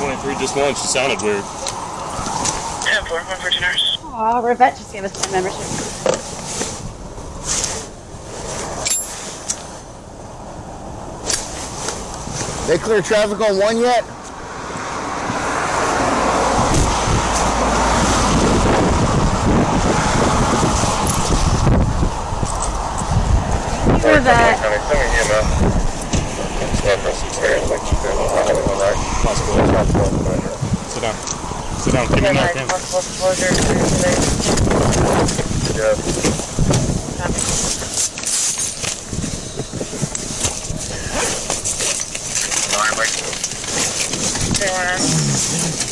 23 just once. She sounded weird. Yeah, 414 nurse. Aw, Rivette just gave us 10 membership. They clear traffic on 1 yet? Rivette. Sit down. Sit down. Give me Narcan.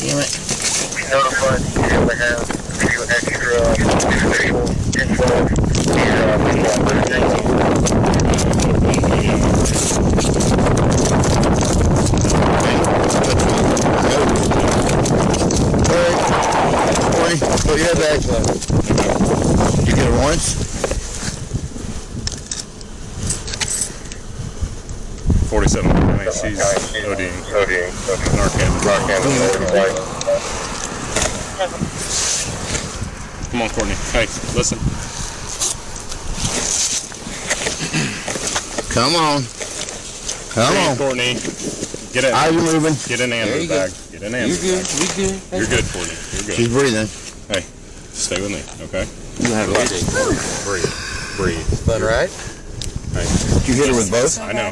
Damn it. We notified you to have a few extra official info Put your head back. You get it once? 47. I think she's ODing. Narcan. Come on, Courtney. Hey, listen. Come on. Come on. Courtney. Get in. Eyes are moving. Get in Amber's bag. Get in Amber's bag. You're good. You're good, Courtney. You're good. She's breathing. Hey, stay with me, okay? You have it. Breathe. Fun, right? Hey. Did you hit her with both? I know.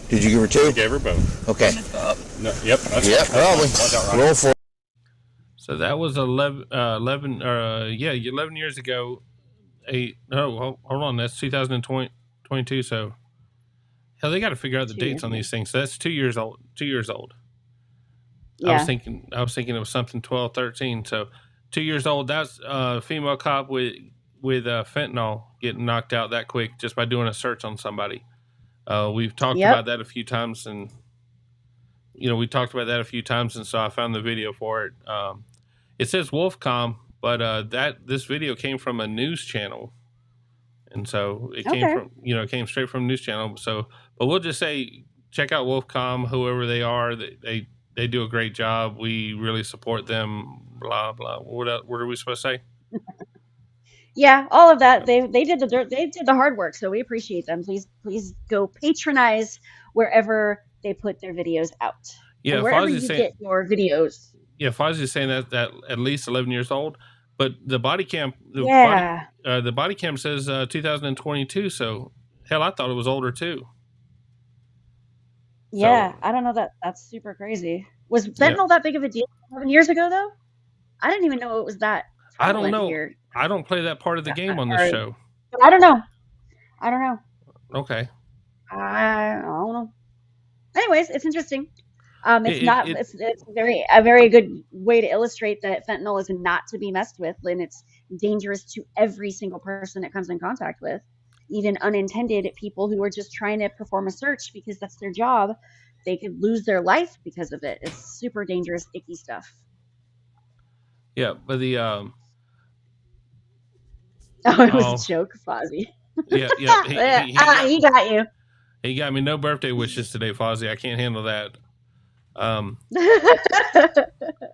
Did you give her two? I gave her both. Okay. No, yep. That's Probably. Roll for it. So that was 11 years ago. Hold on, that's 2022. So, hell, they got to figure out the dates on these things. So that's 2 years old. 2 years old. Yeah. I was thinking it was something 12, 13. So 2 years old. That's a female cop with fentanyl getting knocked out that quick just by doing a search on somebody. We've talked about that a few times, and so I found the video for it. It says Wolfcom, but this video came from a news channel, and so it came straight from a news channel. So, but we'll just say check out Wolfcom, whoever they are. They do a great job. We really support them. Blah blah. What are we supposed to say? Yeah, all of that. They did the hard work, so we appreciate them. Please go patronize wherever they put their videos out. Yeah, and wherever you get your videos. Yeah, Fozzie's saying that at least 11 years old, but the body cam, the body cam says 2022. So hell, I thought it was older too. Yeah, I don't know that's super crazy. Was fentanyl that big of a deal 11 years ago though? I didn't even know it was that. I don't know. Here. I don't play that part of the game on this show. But I don't know. Okay. I don't know. Anyways, it's interesting. It's a very good way to illustrate that fentanyl is not to be messed with, and it's dangerous to every single person it comes in contact with, even unintended people who are just trying to perform a search because that's their job. They could lose their life because of it. It's super dangerous, icky stuff. Yeah, but the it was a joke, Fozzie. Yeah. He got you. He got me no birthday wishes today, Fozzie. I can't handle that.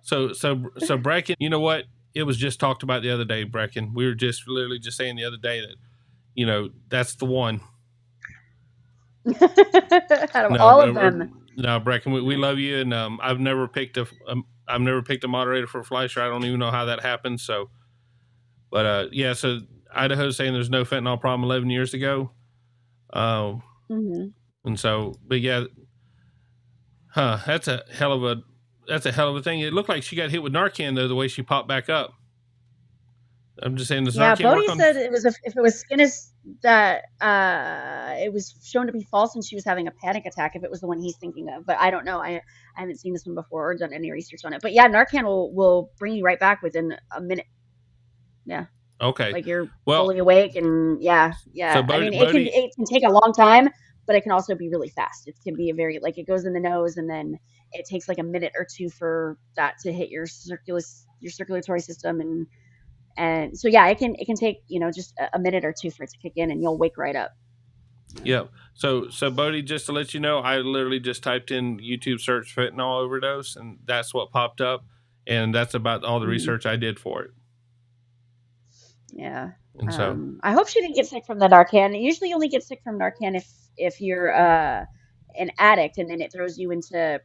So Bracken, you know what? It was just talked about the other day, Bracken. We were just literally just saying the other day that, that's the one. Out of all of them. No, Bracken, we love you, and I've never picked a moderator for Fleischer. I don't even know how that happened. So, but so Idaho's saying there's no fentanyl problem 11 years ago. And so, but yeah, that's a hell of a thing. It looked like she got hit with Narcan though, the way she popped back up. I'm just saying this. Yeah, Narcan Bodie said it was if it was Skinnis that it was shown to be false and she was having a panic attack if it was the one he's thinking of. But I don't know. I haven't seen this one before or done any research on it. But yeah, Narcan will bring you right back within a minute. Yeah. Okay. Like you're fully awake and yeah. So it can take a long time, but it can also be really fast. It can be it goes in the nose and then it takes like a minute or two for that to hit your circulatory system and so yeah, it can take just a minute or two for it to kick in and you'll wake right up. Yep. So Bodie, just to let you know, I literally just typed in YouTube search fentanyl overdose, and that's what popped up, and that's about all the research I did for it. Yeah. And so I hope she didn't get sick from the Narcan. Usually, you only get sick from Narcan if you're an addict, and then it throws you into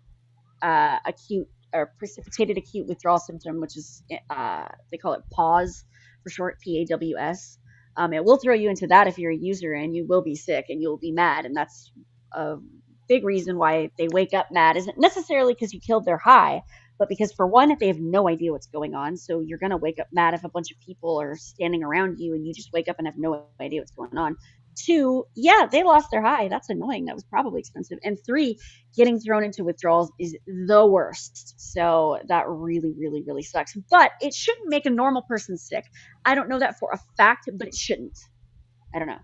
acute or precipitated acute withdrawal symptom, which is they call it PAWS for short, PAWS. It will throw you into that if you're a user, and you will be sick and you'll be mad, and that's a big reason why they wake up mad. Isn't necessarily because you killed their high, but because for one, they have no idea what's going on. So you're gonna wake up mad if a bunch of people are standing around you and you just wake up and have no idea what's going on. Two, yeah, they lost their high. That's annoying. That was probably expensive. And three, getting thrown into withdrawals is the worst. So that really, really, really sucks. But it shouldn't make a normal person sick. I don't know that for a fact, but it shouldn't. I don't know.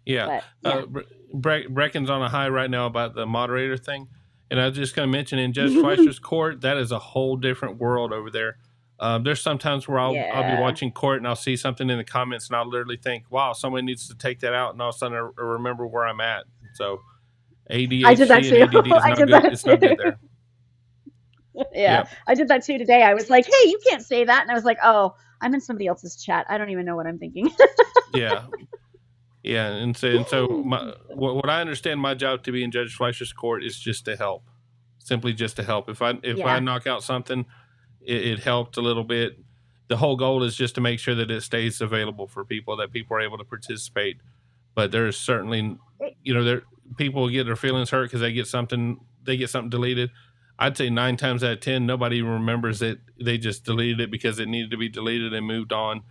yeah, But, Brecken's on a high right now about the moderator thing, and I was just going to mention in Judge Fleischer's court, that is a whole different world over there. There's sometimes where I'll be watching court and I'll see something in the comments and I'll literally think, wow, somebody needs to take that out, and all of a sudden I remember where I'm at. So ADHD I did that too. and ADD is I not did good. that It's not good too. there. Yeah, I did that too today. I was like, hey, you can't say that. And I was like, oh, I'm in somebody else's chat. I don't even know what I'm thinking. Yeah. Yeah, and so what I understand my job to be in Judge Fleischer's court is just to help, simply just to help. If I knock out something, it helped a little bit. The whole goal is just to make sure that it stays available for people, that people are able to participate. But there's certainly, there people get their feelings hurt because they get something deleted. I'd say 9 times out of 10, nobody remembers it. They just deleted it because it needed to be deleted and moved on.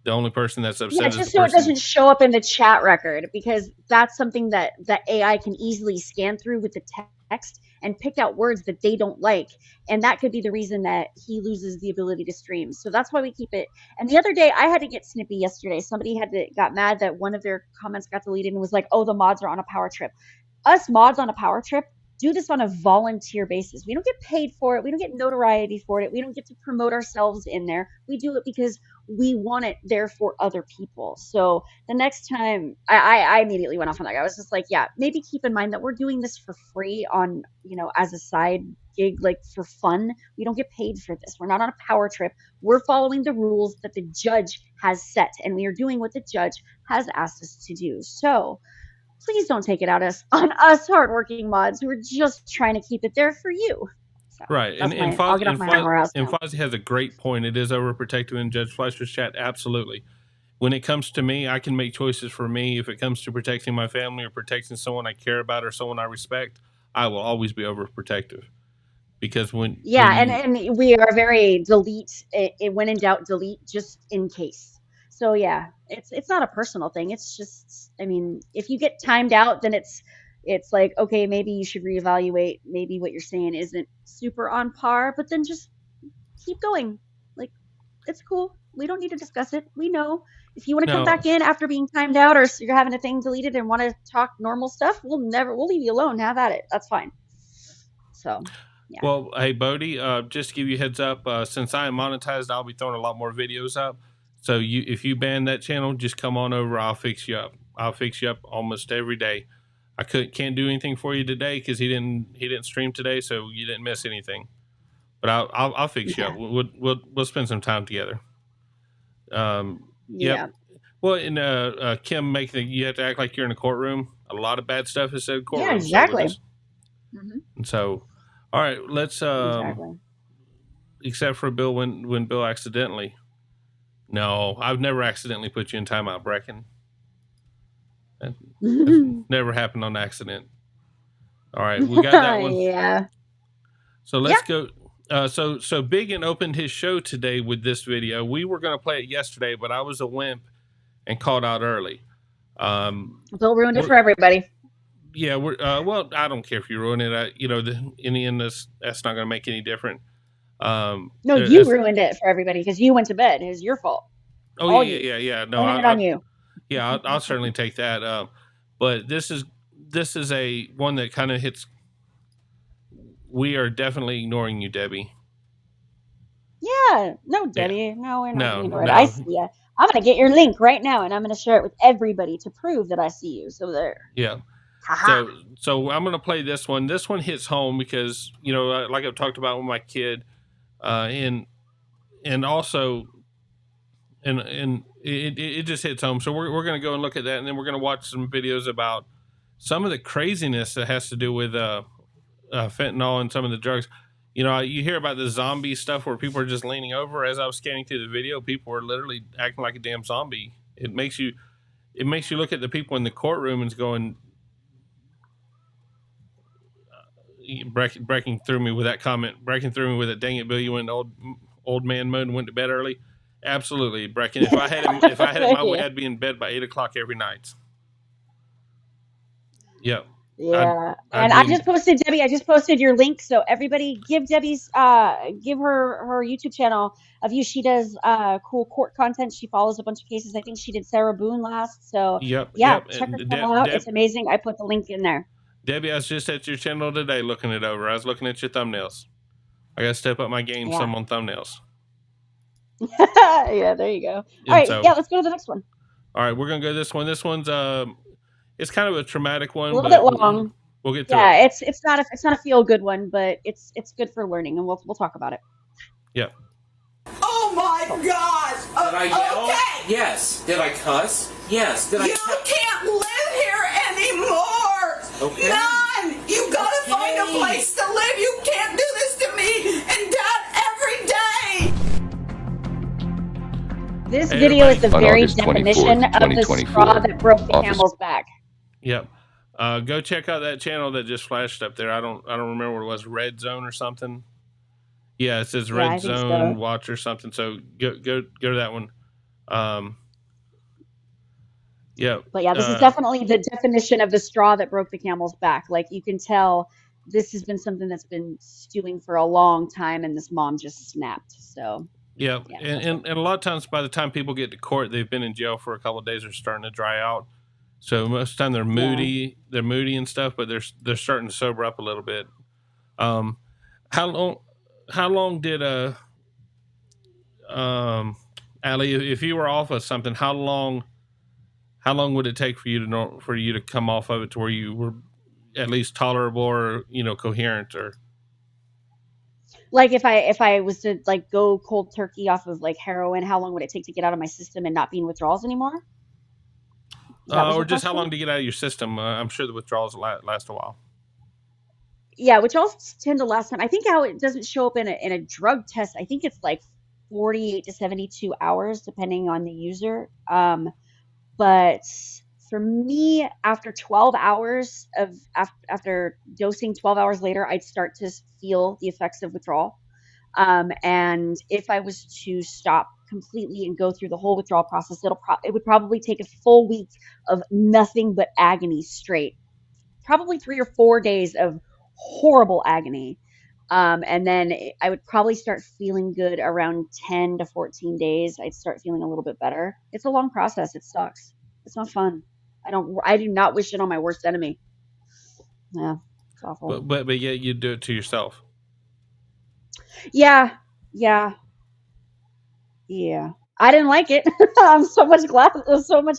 The only person that's upset is just the so person. it doesn't show up in the chat record, because that's something that AI can easily scan through with the text and pick out words that they don't like, and that could be the reason that he loses the ability to stream. So that's why we keep it. And the other day, I had to get snippy yesterday. Somebody got mad that one of their comments got deleted and was like, "Oh, the mods are on a power trip." Us mods on a power trip do this on a volunteer basis. We don't get paid for it. We don't get notoriety for it. We don't get to promote ourselves in there. We do it because we want it there for other people. So the next time, I immediately went off on that guy. I was just like, yeah, maybe keep in mind that we're doing this for free on, as a side gig, like for fun. We don't get paid for this. We're not on a power trip. We're following the rules that the judge has set, and we are doing what the judge has asked us to do. So please don't take it out on us hardworking mods who are just trying to keep it there for you. So right. And Fozzie has a great point. It is overprotective in Judge Fleischer's chat. Absolutely. When it comes to me, I can make choices for me. If it comes to protecting my family or protecting someone I care about or someone I respect, I will always be overprotective. Because and we are very delete. When in doubt, delete, just in case. So yeah, it's not a personal thing. It's just, if you get timed out, then it's like, okay, maybe you should reevaluate. Maybe what you're saying isn't super on par, but then just keep going. Like, it's cool. We don't need to discuss it. We know if you want to come back in after being timed out, or you're having a thing deleted and want to talk normal stuff, we'll leave you alone. Have at it. That's fine. So. Yeah. Well, hey, Bodie, just to give you a heads up, since I am monetized, I'll be throwing a lot more videos up. So if you ban that channel, just come on over. I'll fix you up. I'll fix you up almost every day. I can't do anything for you today because he didn't stream today, so you didn't miss anything. But I'll fix you up. We'll spend some time together. Yeah. Well, and Kim, you have to act like you're in a courtroom. A lot of bad stuff is said in courtroom. Yeah, exactly. And so, all right, let's. Exactly. Except for Bill, when Bill accidentally. No, I've never accidentally put you in timeout, Brecken. That never happened on accident. All right, we got that one. Yeah. So let's go. So Biggin opened his show today with this video. We were going to play it yesterday, but I was a wimp and called out early. Bill ruined it for everybody. Yeah, well, I don't care if you ruin it. In the end, that's not going to make any difference. No, you ruined it for everybody because you went to bed. It was your fault. Oh, yeah. No, on you. Yeah, I'll certainly take that. But this is a one that kind of hits. We are definitely ignoring you, Debbie. Yeah, no, Debbie. No, we're not ignoring it. I see you. I'm going to get your link right now, and I'm going to share it with everybody to prove that I see you. So there. Yeah. Haha. So I'm gonna play this one. This one hits home because like I've talked about with my kid, and also and it just hits home. So we're gonna go and look at that, and then we're gonna watch some videos about some of the craziness that has to do with fentanyl and some of the drugs. You hear about the zombie stuff where people are just leaning over. As I was scanning through the video, people are literally acting like a damn zombie. It makes you look at the people in the courtroom and going, breaking through me with that comment, breaking through me with it. Dang it, Bill, you went old man mode and went to bed early. Absolutely, breaking. If I had it my way, I'd be in bed by 8 o'clock every night. Yep. Yeah, and I just posted Debbie. I just posted your link, so everybody give Debbie's give her YouTube channel a view. She does cool court content. She follows a bunch of cases. I think she did Sarah Boone last. So yep. Check her channel out. It's amazing. I put the link in there. Debbie, I was just at your channel today looking it over. I was looking at your thumbnails. I gotta step up my game some on thumbnails. Yeah, there you go. All right, let's go to the next one. All right, we're gonna go this one. This one's it's kind of a traumatic one, a little bit long. We'll get through it. Yeah, it's not a feel good one, but it's good for learning, and we'll talk about it. Yeah. Oh my God! Did I yell? Okay. Yes. Did I cuss? Yes. Did I? You can't live here anymore. Okay. None. You gotta find a place to live. You can't do this to me and Dad every day. This video is the very definition of the straw that broke the camel's back. Yep. Go check out that channel that just flashed up there. I don't remember what it was. Red Zone or something. Yeah, it says Red Zone Watch or something. So go to that one. Yeah. But yeah, this is definitely the definition of the straw that broke the camel's back. Like, you can tell this has been something that's been stewing for a long time, and this mom just snapped. So. Yeah, and a lot of times by the time people get to court, they've been in jail for a couple of days. They're starting to dry out. So most of the time they're moody. They're moody and stuff, but they're starting to sober up a little bit. How long did Alli, if you were off of something, how long would it take for you to come off of it to where you were at least tolerable or coherent? Or like if I was to like go cold turkey off of like heroin, how long would it take to get out of my system and not be in withdrawals anymore? Or just how long to get out of your system? I'm sure the withdrawals last a while. Yeah, withdrawals tend to last time. I think how it doesn't show up in a drug test. I think it's like 48 to 72 hours, depending on the user. But for me, after 12 hours after dosing, 12 hours later, I'd start to feel the effects of withdrawal. And if I was to stop completely and go through the whole withdrawal process, it would probably take a full week of nothing but agony straight. Probably 3 or 4 days of horrible agony. And then I would probably start feeling good around 10 to 14 days. I'd start feeling a little bit better. It's a long process. It sucks. It's not fun. I do not wish it on my worst enemy. Yeah, it's awful. But yet you do it to yourself. Yeah. I didn't like it. I'm so much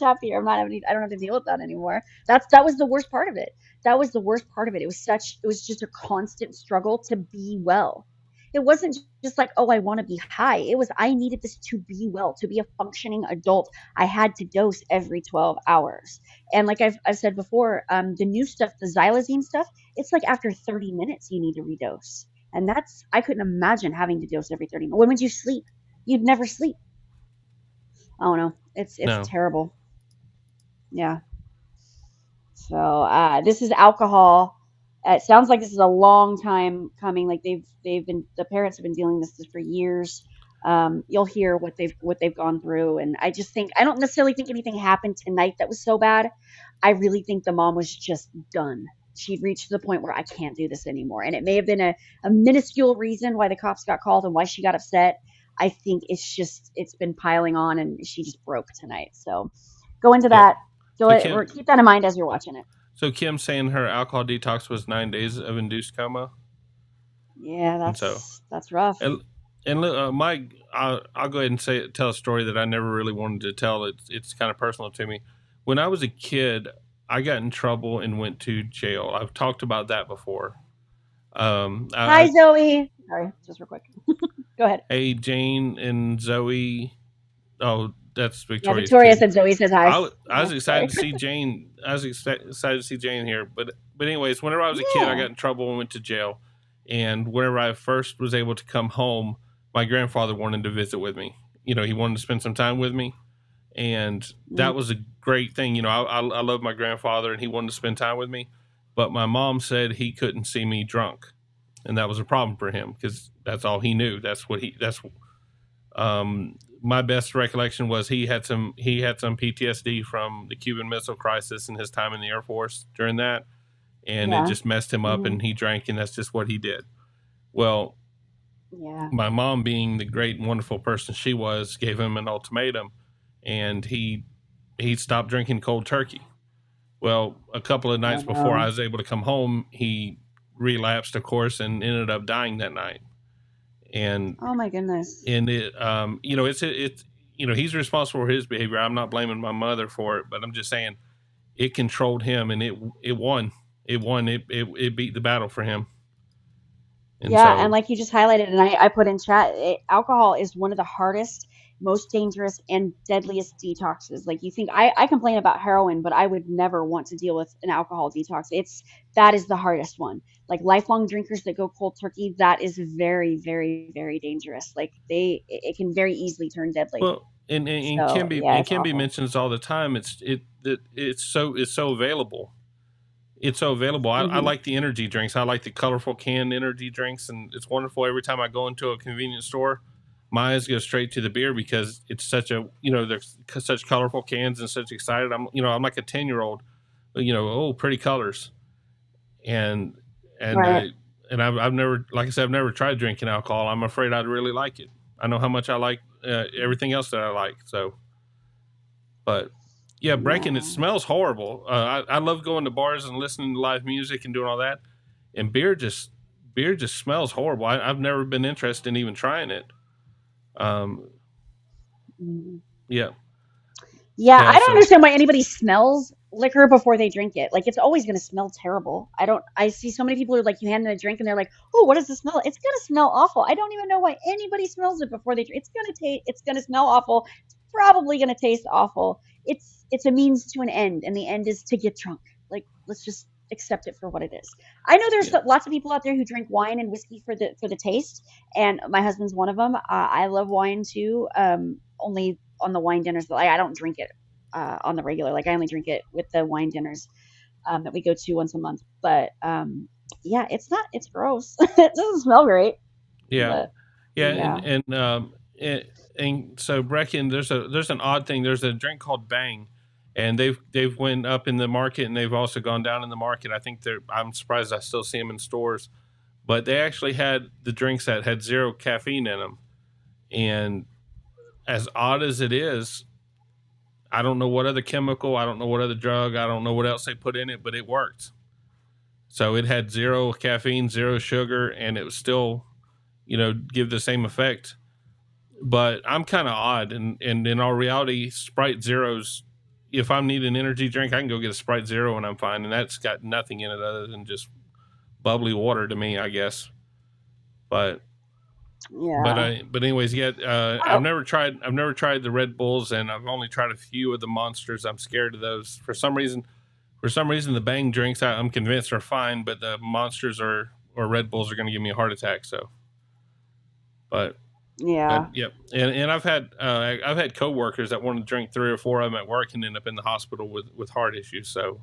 happier. I don't have to deal with that anymore. That was the worst part of it. It was just a constant struggle to be well. It wasn't just like, oh, I want to be high. It was, I needed this to be well, to be a functioning adult. I had to dose every 12 hours. And like I've said before, the new stuff, the xylazine stuff, it's like after 30 minutes, you need to redose. And I couldn't imagine having to dose every 30 minutes. When would you sleep? You'd never sleep. I don't know. It's terrible. Yeah. So this is alcohol. It sounds like this is a long time coming. Like the parents have been dealing with this for years. You'll hear what they've gone through, and I don't necessarily think anything happened tonight that was so bad. I really think the mom was just done. She'd reached the point where I can't do this anymore, and it may have been a minuscule reason why the cops got called and why she got upset. I think it's been piling on, and she just broke tonight. So go into that. Keep that in mind as you're watching it. So Kim's saying her alcohol detox was 9 days of induced coma. Yeah, that's rough. And I'll go ahead and tell a story that I never really wanted to tell. It's kind of personal to me. When I was a kid, I got in trouble and went to jail. I've talked about that before. Hi, Zoe. Sorry, just real quick. Go ahead. Hey, Jane and Zoe. Oh, that's Yeah, Victoria's Victoria kid. said Zoe says hi. I was excited to sorry. see Jane. I was excited to see Jane here. But anyways, whenever I was a kid, I got in trouble and went to jail. And whenever I first was able to come home, my grandfather wanted to visit with me. You know, he wanted to spend some time with me. And that was a great thing. You know, I love my grandfather and he wanted to spend time with me. But my mom said he couldn't see me drunk. And that was a problem for him because that's all he knew. My best recollection was he had some PTSD from the Cuban Missile Crisis and his time in the Air Force during that. And it just messed him up and he drank and that's just what he did. Well, my mom, being the great and wonderful person she was, gave him an ultimatum and he stopped drinking cold turkey. Well, a couple of nights before I was able to come home, he relapsed, of course, and ended up dying that night. And oh my goodness. And it, you know, it's you know, he's responsible for his behavior. I'm not blaming my mother for it, but I'm just saying it controlled him and it won. It beat the battle for him. And and like you just highlighted, and I put in chat, alcohol is one of the hardest, most dangerous, and deadliest detoxes. Like you think, I complain about heroin, but I would never want to deal with an alcohol detox. That is the hardest one. Like lifelong drinkers that go cold turkey, that is very, very, very dangerous. Like it can very easily turn deadly. Well, and Kimby mentions all the time. It's so available. It's so available. I like the energy drinks. I like the colorful canned energy drinks, and it's wonderful. Every time I go into a convenience store, my eyes go straight to the beer because it's such a, you know, there's such colorful cans and such excited. I'm like a 10-year-old, you know, oh, pretty colors. And I've never, like I said, I've never tried drinking alcohol. I'm afraid I'd really like it. I know how much I like everything else that I like. So, but yeah, Brecken, it smells horrible. I love going to bars and listening to live music and doing all that. And beer just smells horrible. I've never been interested in even trying it. Yeah, I don't understand why anybody smells liquor before they drink it. Like it's always going to smell terrible. I see so many people who like, you hand them a drink and they're like, oh, what does it smell? It's going to smell awful. I don't even know why anybody smells it before they drink. It's going to smell awful. It's probably going to taste awful. It's a means to an end, and the end is to get drunk. Like, let's just accept it for what it is. I know there's lots of people out there who drink wine and whiskey for the taste, and my husband's one of them. I love wine too. Only on the wine dinners, but I don't drink it on the regular. Like I only drink it with the wine dinners that we go to once a month. But it's gross. It doesn't smell great. And so Brecken, there's an odd thing. There's a drink called Bang, and they've went up in the market and they've also gone down in the market. I think I'm surprised I still see them in stores, but they actually had the drinks that had 0 caffeine in them. And as odd as it is, I don't know what other chemical, I don't know what other drug, I don't know what else they put in it, but it worked. So it had 0 caffeine, 0 sugar, and it was still, you know, give the same effect. But I'm kind of odd, and in all reality, Sprite Zero's, if I need an energy drink, I can go get a Sprite Zero and I'm fine, and that's got nothing in it other than just bubbly water to me, I guess. But anyways, I've never tried the Red Bulls, and I've only tried a few of the Monsters. I'm scared of those for some reason. The Bang drinks I'm convinced are fine, but the Monsters or Red Bulls are going to give me a heart attack. So, and I've had coworkers that want to drink 3 or 4 of them at work and end up in the hospital with heart issues. So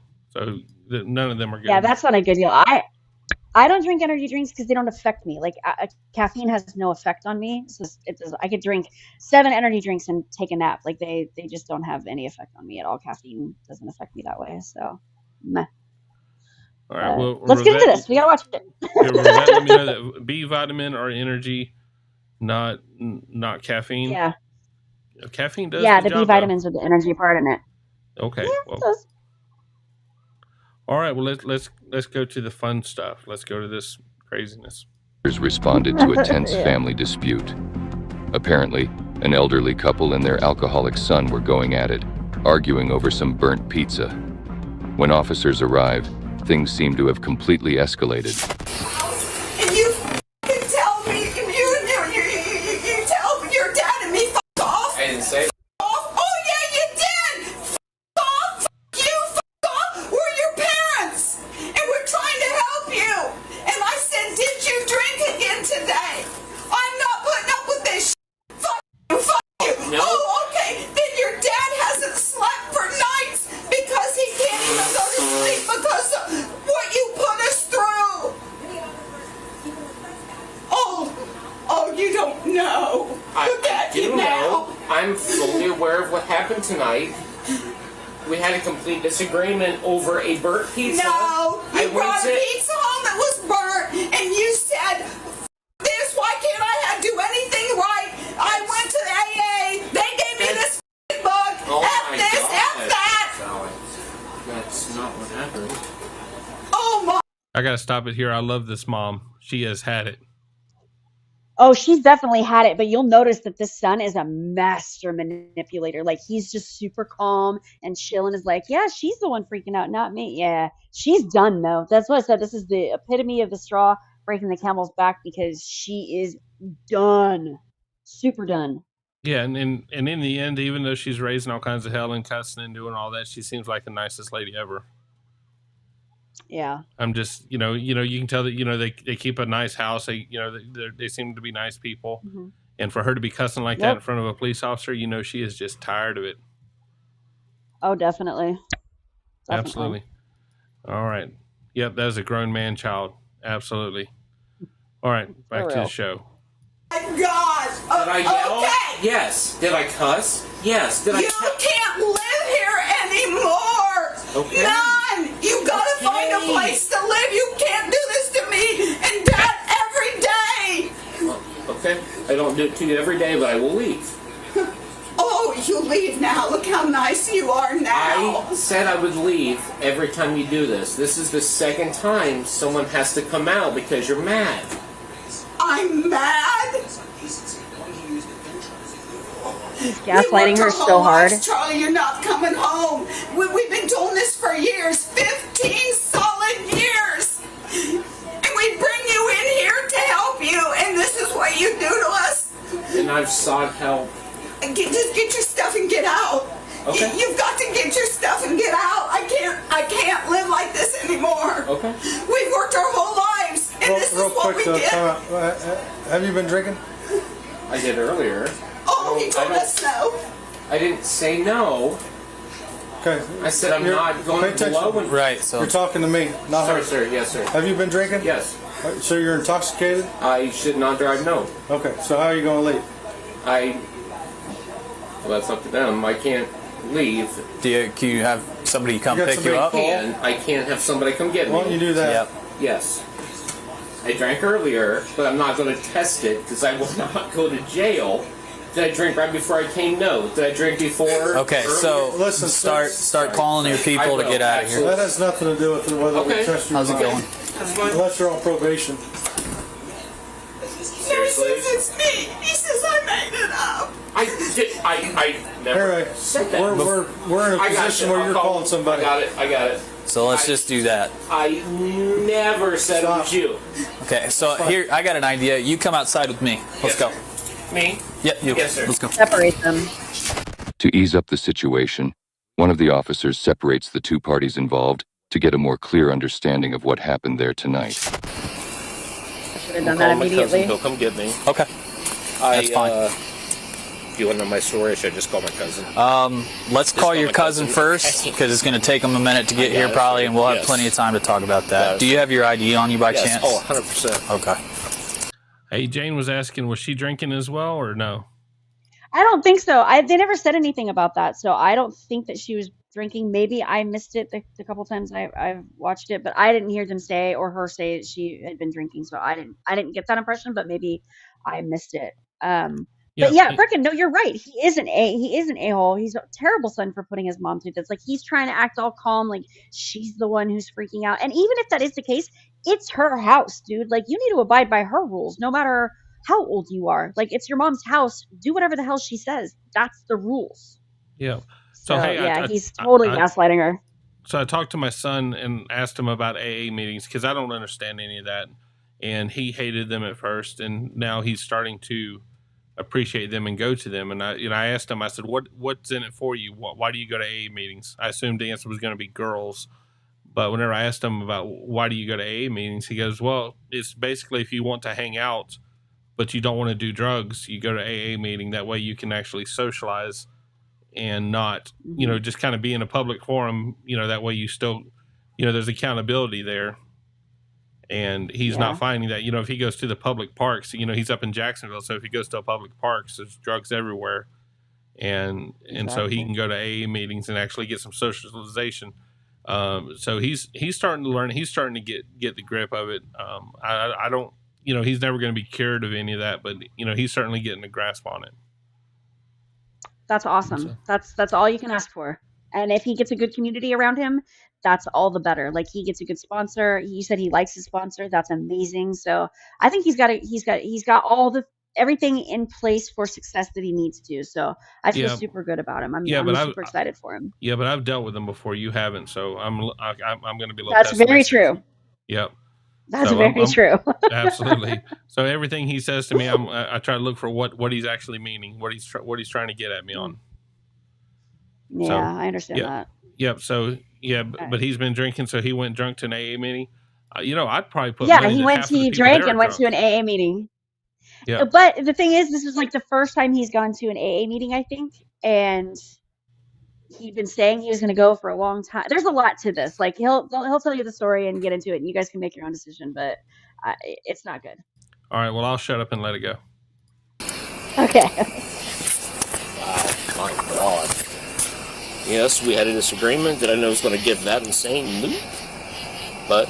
none of them are good. Yeah, that's not a good deal. I don't drink energy drinks because they don't affect me. Like caffeine has no effect on me. So I could drink 7 energy drinks and take a nap. Like they just don't have any effect on me at all. Caffeine doesn't affect me that way. So, meh. All right. Well, let's get into this. We gotta watch it. Let me know that B vitamin or energy, not caffeine. Yeah. Caffeine does. Yeah, the B vitamins are the energy part in it. Okay. Yeah, well. All right, well, let's go to the fun stuff. Let's go to this craziness. Responded to a tense family dispute. Apparently, an elderly couple and their alcoholic son were going at it, arguing over some burnt pizza. When officers arrive, things seem to have completely escalated. And you can tell me, you tell your dad and me, fuck off. I didn't say. Oh yeah, you did. Fuck off. Fuck you. Fuck off. We're your parents, and we're trying to help you. And I said, did you drink again today? I'm not putting up with this shit. Fuck you. Fuck you. No. Oh, okay. Then your dad hasn't slept for nights because he can't even go to sleep because of what you put us through. Oh, you don't know. Look at you now. I'm fully aware of what happened tonight. We had a complete disagreement over a burnt pizza. No, you I brought a went to- pizza home that was burnt, and you said, this, why can't I do anything right? I went to the AA, they gave me this book, Oh F my this, God. F that. Alex, that's not what happened. Oh my. I gotta stop it here. I love this mom. She has had it. Oh, she's definitely had it, but you'll notice that this son is a master manipulator. Like, he's just super calm and chill and is like, yeah, she's the one freaking out, not me. Yeah, she's done, though. That's what I said. This is the epitome of the straw breaking the camel's back because she is done. Super done. Yeah, and in the end, even though she's raising all kinds of hell and cussing and doing all that, she seems like the nicest lady ever. Yeah. I'm just, you can tell that, they keep a nice house. They seem to be nice people. Mm-hmm. And for her to be cussing like that in front of a police officer, she is just tired of it. Oh, definitely. Absolutely. All right. Yep, that is a grown man child. Absolutely. All right, back to the show. My God. Did I yell? Okay. Yes. Did I cuss? Yes. Did I? You can't live here anymore. Okay. None. You gotta find a place to live. You can't do this to me and Dad every day. Okay. I don't do it to you every day, but I will leave. Oh, you leave now. Look how nice you are now. I said I would leave every time you do this. This is the second time someone has to come out because you're mad. I'm mad. He's gaslighting her so hard. Charlie, you're not coming home. We've been doing this for years, 15 solid years. And we bring you in here to help you, and this is what you do to us. And I've sought help. Just get your stuff and get out. Okay. You've got to get your stuff and get out. I can't live like this anymore. Okay. We've worked our whole lives, and this is what we did. Have you been drinking? I did earlier. Oh, he told us no. I didn't say no. Okay. I said I'm not going to blow. And Right, so You're talking to me, not her. Sir, yes, sir. Have you been drinking? Yes. So you're intoxicated? I should not drive. No. Okay. So how are you going to leave? Well, that's up to them. I can't leave. can you have somebody come You got pick you up? somebody- I can't have somebody come get me. Why don't you do that? Yep. Yes. I drank earlier, but I'm not going to test it because I will not go to jail. Did I drink right before I came? No. Did I drink before? Okay, so Listen, start calling your people to get out of here. That has nothing to do with whether we Okay. trust you. How's it going? Unless you're on probation. He says it's me. He says I made it up. I never Anyway, said that. we're in a I got position you. where I'll you're call- calling somebody. I got it. So let's just do that. I never said it was you. Okay, so here I got an idea. You come outside with me. Let's go. Me? Yep, you. Yes, sir. Let's go. Separate them. To ease up the situation, one of the officers separates the two parties involved to get a more clear understanding of what happened there tonight. I should have done that immediately. He'll come get me. Okay. That's fine. If you want to know my story, I should just call my cousin. Let's call your cousin first because it's going to take him a minute to get here probably, and we'll have plenty of time to talk about that. Yes. Do you have your ID on you by Yes. chance? Oh, 100%. Okay. Hey, Jane was asking, was she drinking as well or no? I don't think so. They never said anything about that, so I don't think that she was drinking. Maybe I missed it the couple times I've watched it, but I didn't hear them say or her say that she had been drinking, so I didn't get that impression. But maybe I missed it. But yeah, frickin' no, you're right. He is an a-hole. He's a terrible son for putting his mom through this. Like, he's trying to act all calm, like she's the one who's freaking out. And even if that is the case, it's her house, dude. Like, you need to abide by her rules, no matter how old you are. Like, it's your mom's house. Do whatever the hell she says. That's the rules. Yeah. So hey, yeah, he's totally gaslighting her. So I talked to my son and asked him about AA meetings because I don't understand any of that, and he hated them at first, and now he's starting to appreciate them and go to them. And I asked him, I said, what's in it for you? Why do you go to AA meetings? I assumed the answer was going to be girls, but whenever I asked him about why do you go to AA meetings, he goes, well, it's basically if you want to hang out, but you don't want to do drugs, you go to AA meeting. That way you can actually socialize and not, just kind of be in a public forum, that way you still, there's accountability there. And he's not finding that, if he goes to the public parks, he's up in Jacksonville. So if he goes to a public parks, there's drugs everywhere. And so he can go to AA meetings and actually get some socialization. So he's starting to learn, he's starting to get the grip of it. I don't, he's never going to be cured of any of that, but he's certainly getting a grasp on it. That's awesome. That's all you can ask for. And if he gets a good community around him, that's all the better. Like he gets a good sponsor. He said he likes his sponsor. That's amazing. So I think he's got everything in place for success that he needs to. So I feel super good about him. I'm super excited for him. Yeah, but I've dealt with him before. You haven't, so I'm going to be a little. That's very true. Yep. That's very true. Absolutely. So everything he says to me, I try to look for what he's actually meaning, what he's trying to get at me on. Yeah, so, I understand that. Yep. So but he's been drinking, so he went drunk to an AA meeting. I'd probably put. He drank and went to an AA meeting. Yeah. But the thing is, this is like the first time he's gone to an AA meeting, I think, and he'd been saying he was going to go for a long time. There's a lot to this. Like he'll tell you the story and get into it, and you guys can make your own decision. But it's not good. All right. Well, I'll shut up and let it go. Okay. Wow, my God. Yes, we had a disagreement that I know is going to give that insane loop, but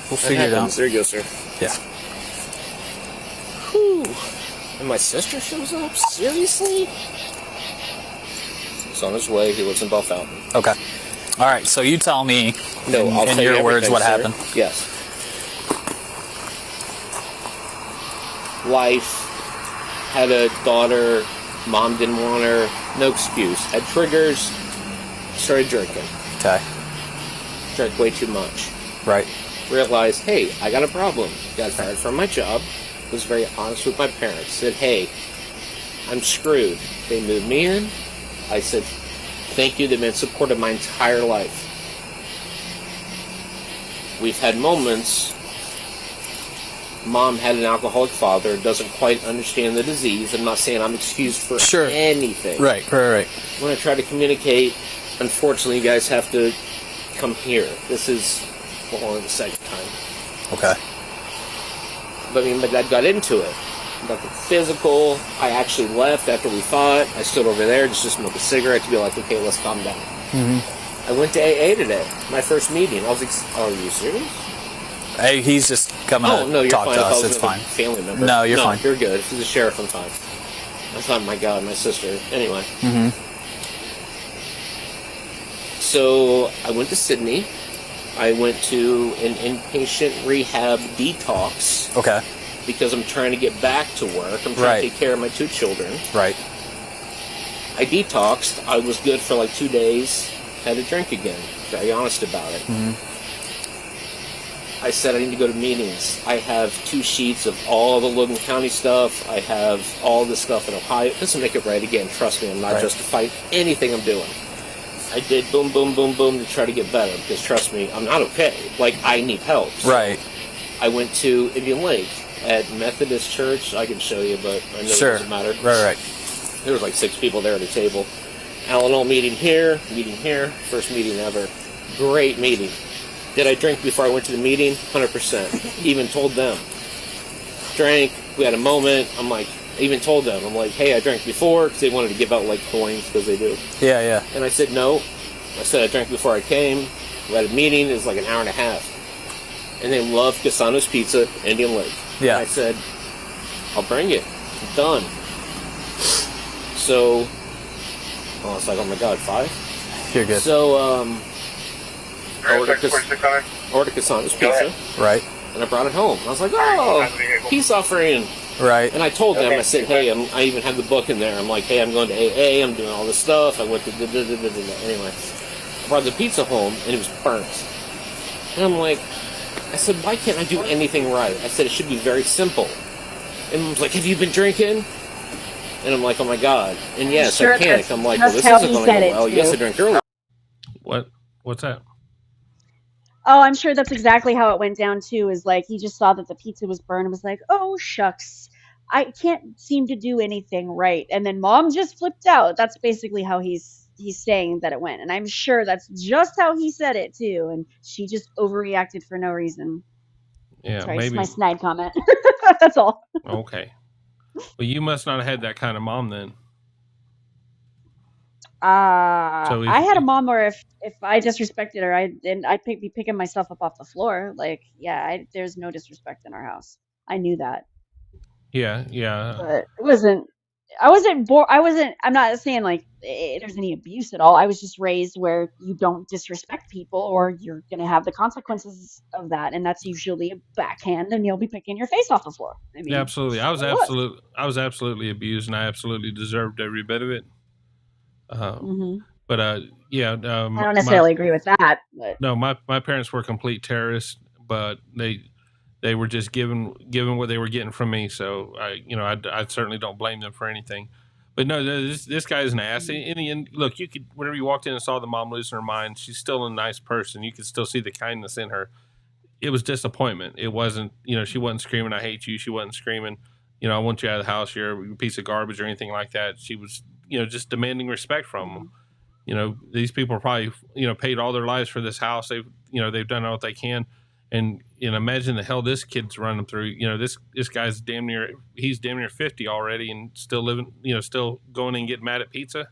we'll figure it out. There you go, sir. Yeah. Whew. And my sister shows up? Seriously? He's on his way. He lives in Bell Fountain. Okay. All right. So you tell me in your words what happened. Yes. Wife had a daughter. Mom didn't want her. No excuse. Had triggers. Started drinking. Okay. Drank way too much. Right. Realized, hey, I got a problem. Got fired from my job. Was very honest with my parents. Said, hey, I'm screwed. They moved me in. I said, thank you. They've been supported my entire life. We've had moments. Mom had an alcoholic father, doesn't quite understand the disease. I'm not saying I'm excused for anything. Right. When I try to communicate, unfortunately, you guys have to come here. This is only the second time. Okay. But my dad got into it. Nothing physical. I actually left after we fought. I stood over there just to smoke a cigarette to be like, okay, let's calm down. Mm-hmm. I went to AA today, my first meeting. I was like, are you serious? Hey, he's just coming to talk to us. It's fine. Family member. No, you're fine. You're good. If he's a sheriff, I'm fine. I thought, my God, my sister. Anyway. Mm-hmm. So I went to Sydney. I went to an inpatient rehab detox. Okay. Because I'm trying to get back to work. I'm trying to take care of my 2 children. Right. I detoxed. I was good for like 2 days. Had a drink again. Very honest about it. Mm-hmm. I said I need to go to meetings. I have 2 sheets of all the Logan County stuff. I have all this stuff in Ohio. It doesn't make it right again. Trust me, I'm not justifying anything I'm doing. I did boom, boom, boom, boom to try to get better because trust me, I'm not okay. Like, I need help. So right. I went to Indian Lake at Methodist Church. I can show you, but I know it doesn't matter. Right. There was like 6 people there at a table. Al meeting here, first meeting ever. Great meeting. Did I drink before I went to the meeting? 100%. Even told them. Drank. We had a moment. I'm like, I even told them. I'm like, hey, I drank before because they wanted to give out like coins because they do. Yeah. And I said no. I said I drank before I came. We had a meeting. It was like an hour and a half. And they loved Casano's Pizza, Indian Lake. Yeah. And I said, I'll bring it. I'm done. So, I was like, oh my God, 5? You're good. So, ordered Casano's Pizza. Right. And I brought it home. I was like, oh, peace offering. Right. And I told them, I said, hey, I even had the book in there. I'm like, hey, I'm going to AA. I'm doing all this stuff. I went to anyway. brought the pizza home, and it was burnt. And I'm like, I said, why can't I do anything right? I said, it should be very simple. And Mom's like, have you been drinking? And I'm like, oh my God. And yes, sure I panicked. I'm like, well, this isn't going to go well. Yes, I drank earlier. What's that? Oh, I'm sure that's exactly how it went down too. Is like he just saw that the pizza was burned and was like, "Oh shucks, I can't seem to do anything right." And then Mom just flipped out. That's basically how he's saying that it went, and I'm sure that's just how he said it too. And she just overreacted for no reason. Yeah, sorry, maybe. It's my snide comment. That's all. Okay. Well, you must not have had that kind of mom then. I had a mom where if I disrespected her, I'd be picking myself up off the floor. Like, yeah, there's no disrespect in our house. I knew that. Yeah. But it wasn't. I wasn't. I'm not saying like there's any abuse at all. I was just raised where you don't disrespect people, or you're gonna have the consequences of that, and that's usually a backhand, and you'll be picking your face off the floor. I mean, yeah, absolutely. I was absolutely abused, and I absolutely deserved every bit of it. But yeah, I don't necessarily agree with that. But no, my parents were complete terrorists, but they were just given what they were getting from me. So I certainly don't blame them for anything. But no, this guy is an ass. In the end, look, you could, whenever you walked in and saw the mom losing her mind, she's still a nice person. You could still see the kindness in her. It was disappointment. It wasn't, she wasn't screaming, "I hate you." She wasn't screaming, "I want you out of the house. You're a piece of garbage," or anything like that. She was, just demanding respect from them. These people are probably, paid all their lives for this house. They've done all they can. And imagine the hell this kid's running through. This guy's damn near 50 already and still living, still going and getting mad at pizza.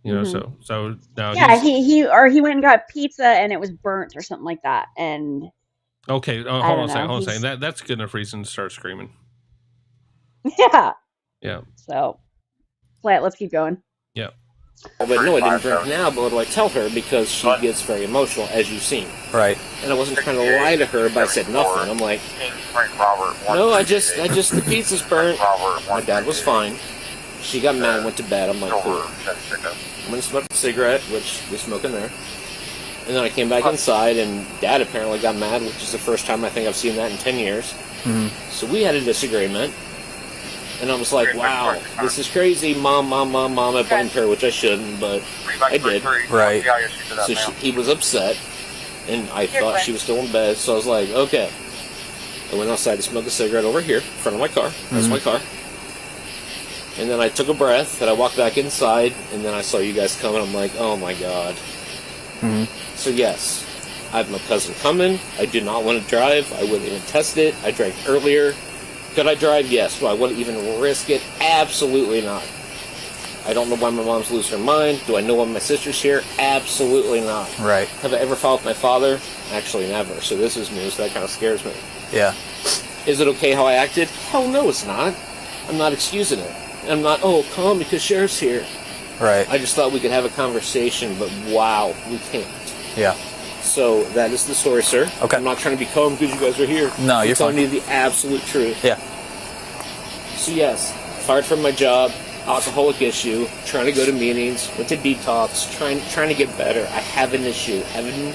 So now he went and got pizza and it was burnt or something like that. And okay, hold on a second. That's good enough reason to start screaming. Yeah. So, let's keep going. Yeah. But no, I didn't drink now, but what do I tell her? Because she gets very emotional, as you've seen. Right. And I wasn't trying to lie to her, but I said nothing. I'm like, no, I just, the pizza's burnt. My dad was fine. She got mad and went to bed. I'm like, cool. I'm going to smoke a cigarette, which we smoke in there. And then I came back inside, and Dad apparently got mad, which is the first time I think I've seen that in 10 years. Mm-hmm. So we had a disagreement. And I was like, wow, this is crazy. Mom. I blamed her, which I shouldn't, but I did. Right. So he was upset, and I thought she was still in bed. So I was like, okay. I went outside to smoke a cigarette over here in front of my car. That's my car. And then I took a breath, and I walked back inside, and then I saw you guys coming. I'm like, oh my God. Mm-hmm. So yes, I have my cousin coming. I do not want to drive. I wouldn't even test it. I drank earlier. Could I drive? Yes. Do I want to even risk it? Absolutely not. I don't know why my mom's losing her mind. Do I know why my sister's here? Absolutely not. Right. Have I ever fought with my father? Actually, never. So this is news. That kind of scares me. Yeah. Is it okay how I acted? Hell no, it's not. I'm not excusing it. I'm not, calm because Sheriff's here. Right. I just thought we could have a conversation, but wow, we can't. Yeah. So that is the story, sir. Okay. I'm not trying to be calm because you guys are here. No, you're telling fine. you the absolute truth. Yeah. So yes, fired from my job, alcoholic issue, trying to go to meetings, went to detox, trying to get better. I have an issue. Having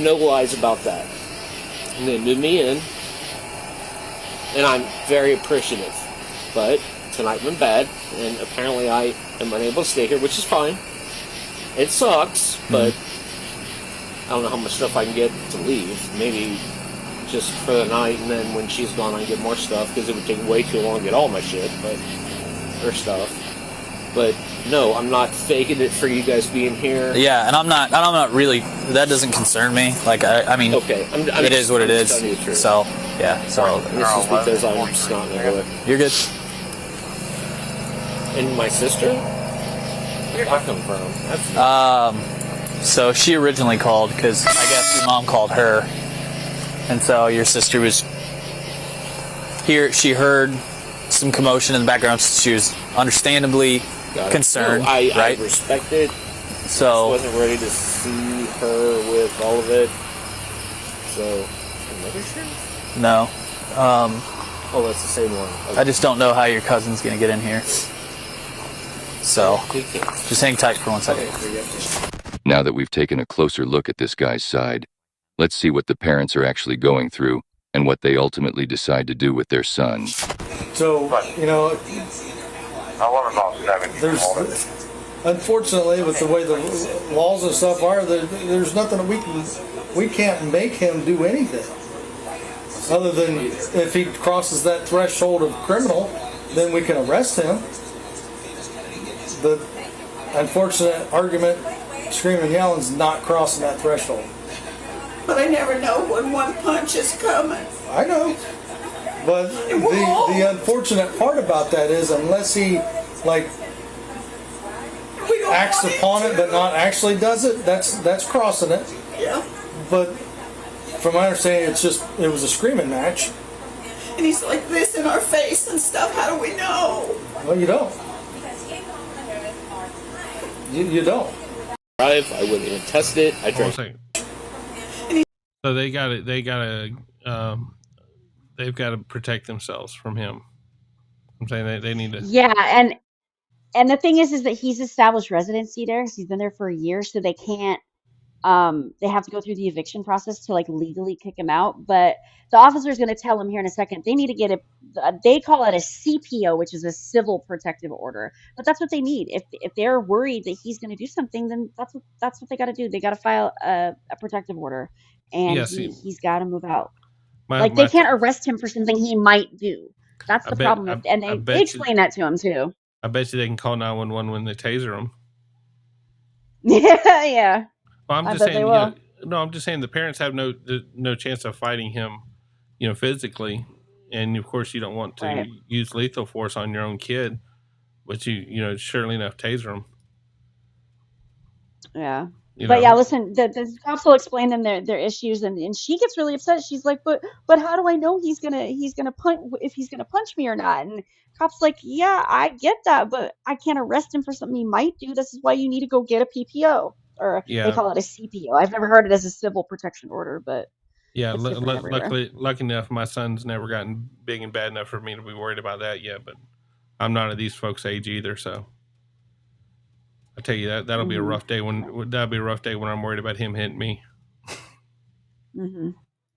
no lies about that. And they moved me in, and I'm very appreciative. But tonight went bad, and apparently I am unable to stay here, which is fine. It sucks, but I don't know how much stuff I can get to leave. Maybe just for the night, and then when she's gone, I can get more stuff, because it would take way too long to get all my shit, or stuff. But no, I'm not faking it for you guys being here. Yeah, and I'm not really. That doesn't concern me. Like I mean, okay, it is what it is. So yeah, so this is because I'm just not into it. You're good. And my sister, where did that come from? So she originally called because I guess your mom called her, and so your sister was here. She heard some commotion in the background. She was understandably concerned. No, I right? respect it. So I wasn't ready to see her with all of it. So another shirt? No. Oh, that's the same one. Okay. I just don't know how your cousin's gonna get in here. So just hang tight for 1 second. Okay, Now that we've taken a closer look at this guy's side, let's see what the parents are actually going through and what they ultimately decide to do with their son. So, you know, I want about 70. there's, unfortunately, with the way the laws and stuff are, there's nothing we can't make him do anything. Other than if he crosses that threshold of criminal, then we can arrest him. The unfortunate argument, screaming and yelling, is not crossing that threshold. But I never know when one punch is coming. I know. But the unfortunate part about that is unless he, like, acts upon it but not actually does it, that's crossing it. Yeah. But from my understanding, it was a screaming match. And he's like this in our face and stuff. How do we know? Well, you don't. You don't. I wouldn't even test it. I drank. So they've got to protect themselves from him. I'm saying they need to. Yeah, and the thing is that he's established residency there. So he's been there for a year, so they can't. They have to go through the eviction process to like legally kick him out. But the officer is going to tell him here in a second. They need to get they call it a CPO, which is a civil protective order. But that's what they need. If they're worried that he's going to do something, then that's what they got to do. They got to file a protective order, and he's got to move out. They can't arrest him for something he might do. That's the problem. And they explain that to him too. I bet you they can call 911 when they taser him. Yeah. Well, I'm just saying. I'm just saying the parents have no chance of fighting him, physically, and of course you don't want to use lethal force on your own kid, but you surely enough taser him. Yeah. Yeah, listen, the cops will explain them their issues, and she gets really upset. She's like, but how do I know he's gonna punch if he's gonna punch me or not? And cops like, yeah, I get that, but I can't arrest him for something he might do. This is why you need to go get a PPO, or they call it a CPO. I've never heard it as a civil protection order, but yeah, lucky enough, my son's never gotten big and bad enough for me to be worried about that yet. But I'm not at these folks' age either, so. I tell you that'll be a rough day when I'm worried about him hitting me. Mm-hmm.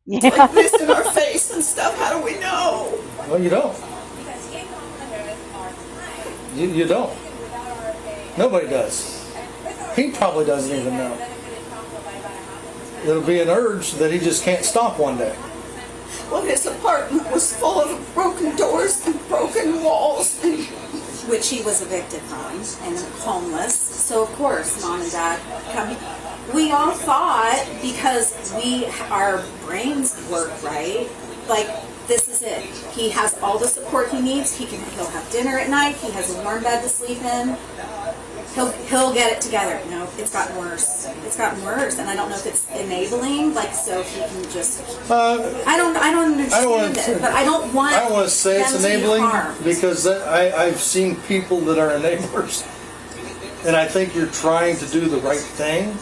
Yeah. Like this in our face and stuff. How do we know? Well, you don't. You don't. Nobody does. He probably doesn't even know. It'll be an urge that he just can't stop one day. Well, his apartment was full of broken doors and broken walls, which he was evicted from and homeless. So of course, Mom and Dad come. We all thought, because our brains work right, like this is it. He has all the support he needs. He'll have dinner at night. He has a warm bed to sleep in. He'll get it together. No, it's gotten worse. It's gotten worse, and I don't know if it's enabling, so he can just. I don't understand it, but I don't want. I don't want to say it's enabling because I've seen people that are enablers, and I think you're trying to do the right thing,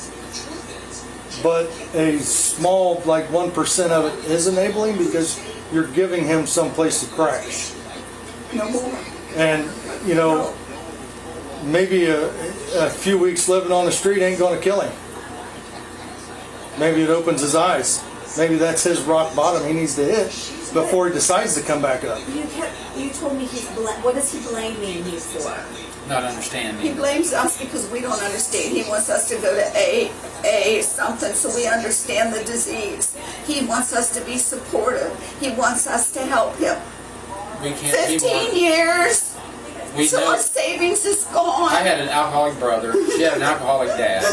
but a small 1% of it is enabling because you're giving him some place to crash. No more. And maybe a few weeks living on the street ain't going to kill him. Maybe it opens his eyes. Maybe that's his rock bottom he needs to hit before he decides to come back up. You told me what is he blaming you for? Not understanding. He blames us because we don't understand. He wants us to go to AA something so we understand the disease. He wants us to be supportive. He wants us to help him. 15 years. So our savings is gone. I had an alcoholic brother. She had an alcoholic dad.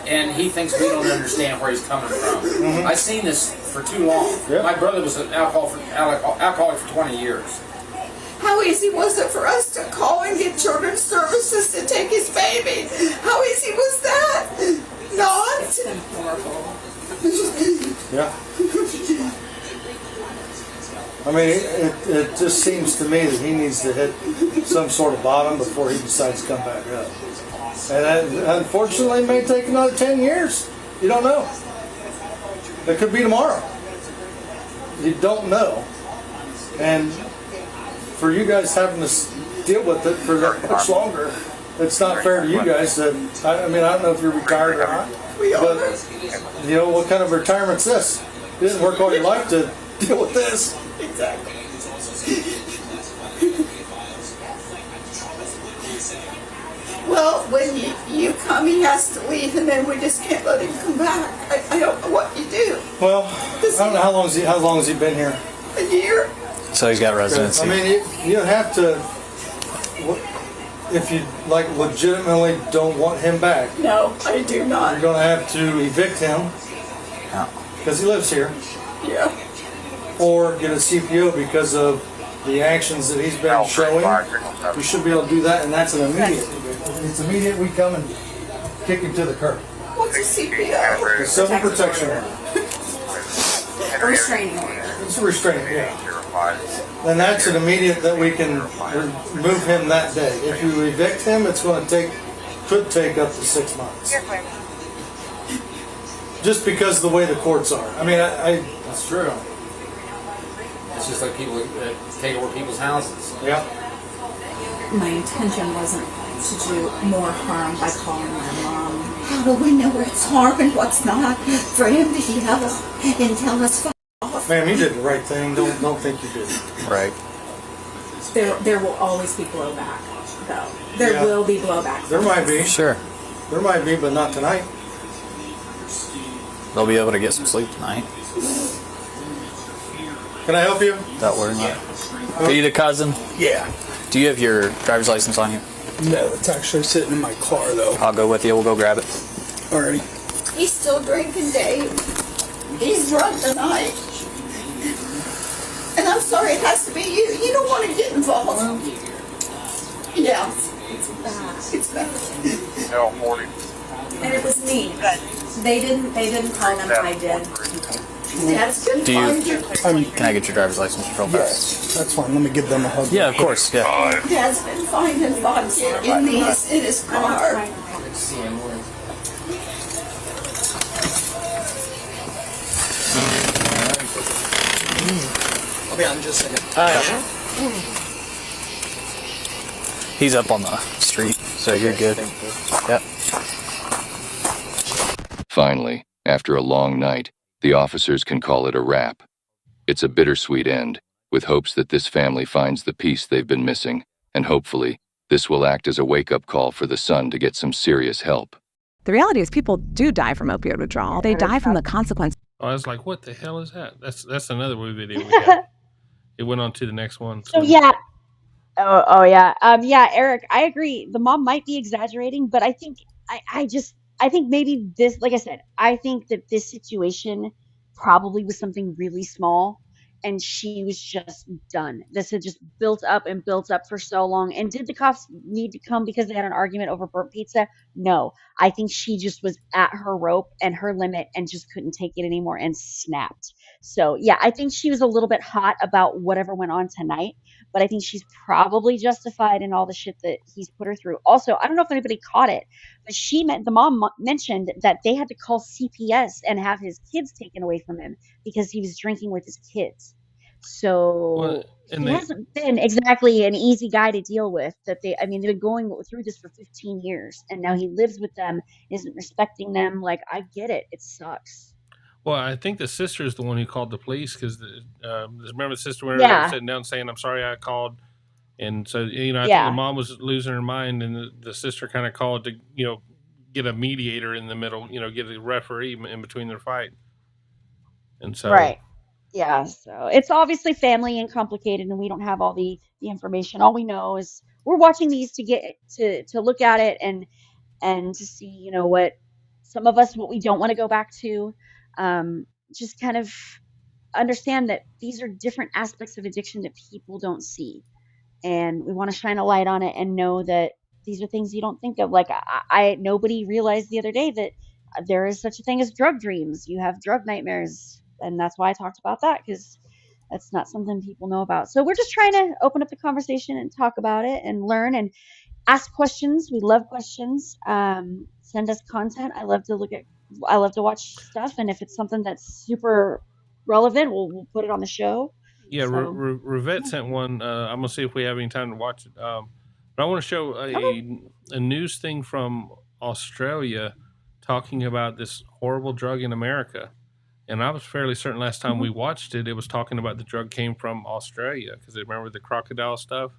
And he thinks we don't understand where he's coming from. Mm-hmm. I've seen this for too long. Yep. My brother was an alcoholic for 20 years. How easy was it for us to call and get children's services to take his baby? How easy was that? Not. It's been horrible. Yeah. I mean, it just seems to me that he needs to hit some sort of bottom before he decides to come back up. And that, unfortunately, may take another 10 years. You don't know. It could be tomorrow. You don't know. And for you guys having to deal with it for that much longer, it's not fair to you guys that, I mean, I don't know if you're retired or not, but, you know, what kind of retirement's this? You didn't work all your life to deal with this. Exactly. Well, when you come, he has to leave, and then we just can't let him come back. I don't know what you do. Well, I don't know how long has he been here? A year? So he's got residency. I mean, you have to, if you like legitimately don't want him back. No, I do not. You're going to have to evict him because he lives here. Yeah. Or get a CPO because of the actions that he's been showing. You should be able to do that, and that's an immediate. It's immediate. We come and kick him to the curb. What's a CPO? The civil protection order. A restraining order. It's a restraining, yeah. And that's an immediate that we can remove him that day. If you evict him, it's going to could take up to 6 months. Just because of the way the courts are. I mean, That's true. It's just like people take over people's houses. Yeah. My intention wasn't to do more harm by calling my mom. How do we know what's harm and what's not? For him to yell and tell us off. Ma'am, you did the right thing. Don't think you did. Right. There will always be blowback, though. There will be blowback. There might be. Sure. There might be, but not tonight. They'll be able to get some sleep tonight. Can I help you? Without worrying about it. Are you the cousin? Yeah. Do you have your driver's license on you? No, it's actually sitting in my car though. I'll go with you. We'll go grab it. Alrighty. He's still drinking, Dave. He's drunk tonight. And I'm sorry it has to be you. You don't want to get involved. Yeah. It's bad. No, 40. And it was me. They didn't call them. I did. Dad's gonna find you. Can I get your driver's license real fast? Yes, that's fine. Let me give them a hug. Yeah, of course. Yeah. Dad's been finding vodka in his car. I'll be on just a second. He's up on the street, so you're good. Yep. Finally, after a long night, the officers can call it a wrap. It's a bittersweet end, with hopes that this family finds the peace they've been missing, and hopefully, this will act as a wake-up call for the son to get some serious help. The reality is people do die from opioid withdrawal. They die from the consequence. I was like, what the hell is that? That's another video we got. It went on to the next one. So yeah. Oh yeah. Yeah, Eric, I agree. The mom might be exaggerating, but I think I think maybe this, like I said, I think that this situation probably was something really small and she was just done. This had just built up and built up for so long. And did the cops need to come because they had an argument over burnt pizza? No. I think she just was at her rope and her limit and just couldn't take it anymore and snapped. So yeah, I think she was a little bit hot about whatever went on tonight, but I think she's probably justified in all the shit that he's put her through. Also, I don't know if anybody caught it, but the mom mentioned that they had to call CPS and have his kids taken away from him because he was drinking with his kids. So he hasn't been exactly an easy guy to deal with. They've been going through this for 15 years, and now he lives with them, isn't respecting them. Like, I get it. It sucks. Well, I think the sister is the one who called the police because remember the sister went over sitting down saying, "I'm sorry I called," and so I think the mom was losing her mind, and the sister kind of called to get a mediator in the middle, get a referee in between their fight, and so right. Yeah, so it's obviously family and complicated, and we don't have all the information. All we know is we're watching these to get to look at it and to see, what some of us, what we don't want to go back to, just kind of understand that these are different aspects of addiction that people don't see, and we want to shine a light on it and know that these are things you don't think of. Like nobody realized the other day that there is such a thing as drug dreams. You have drug nightmares. And that's why I talked about that, because that's not something people know about. So we're just trying to open up the conversation and talk about it and learn and ask questions. We love questions. Send us content. I love to watch stuff. And if it's something that's super relevant, we'll put it on the show. Yeah, Rivette sent one. I'm going to see if we have any time to watch it. But I want to show a news thing from Australia talking about this horrible drug in America. And I was fairly certain last time we watched it, it was talking about the drug came from Australia because remember the crocodile stuff,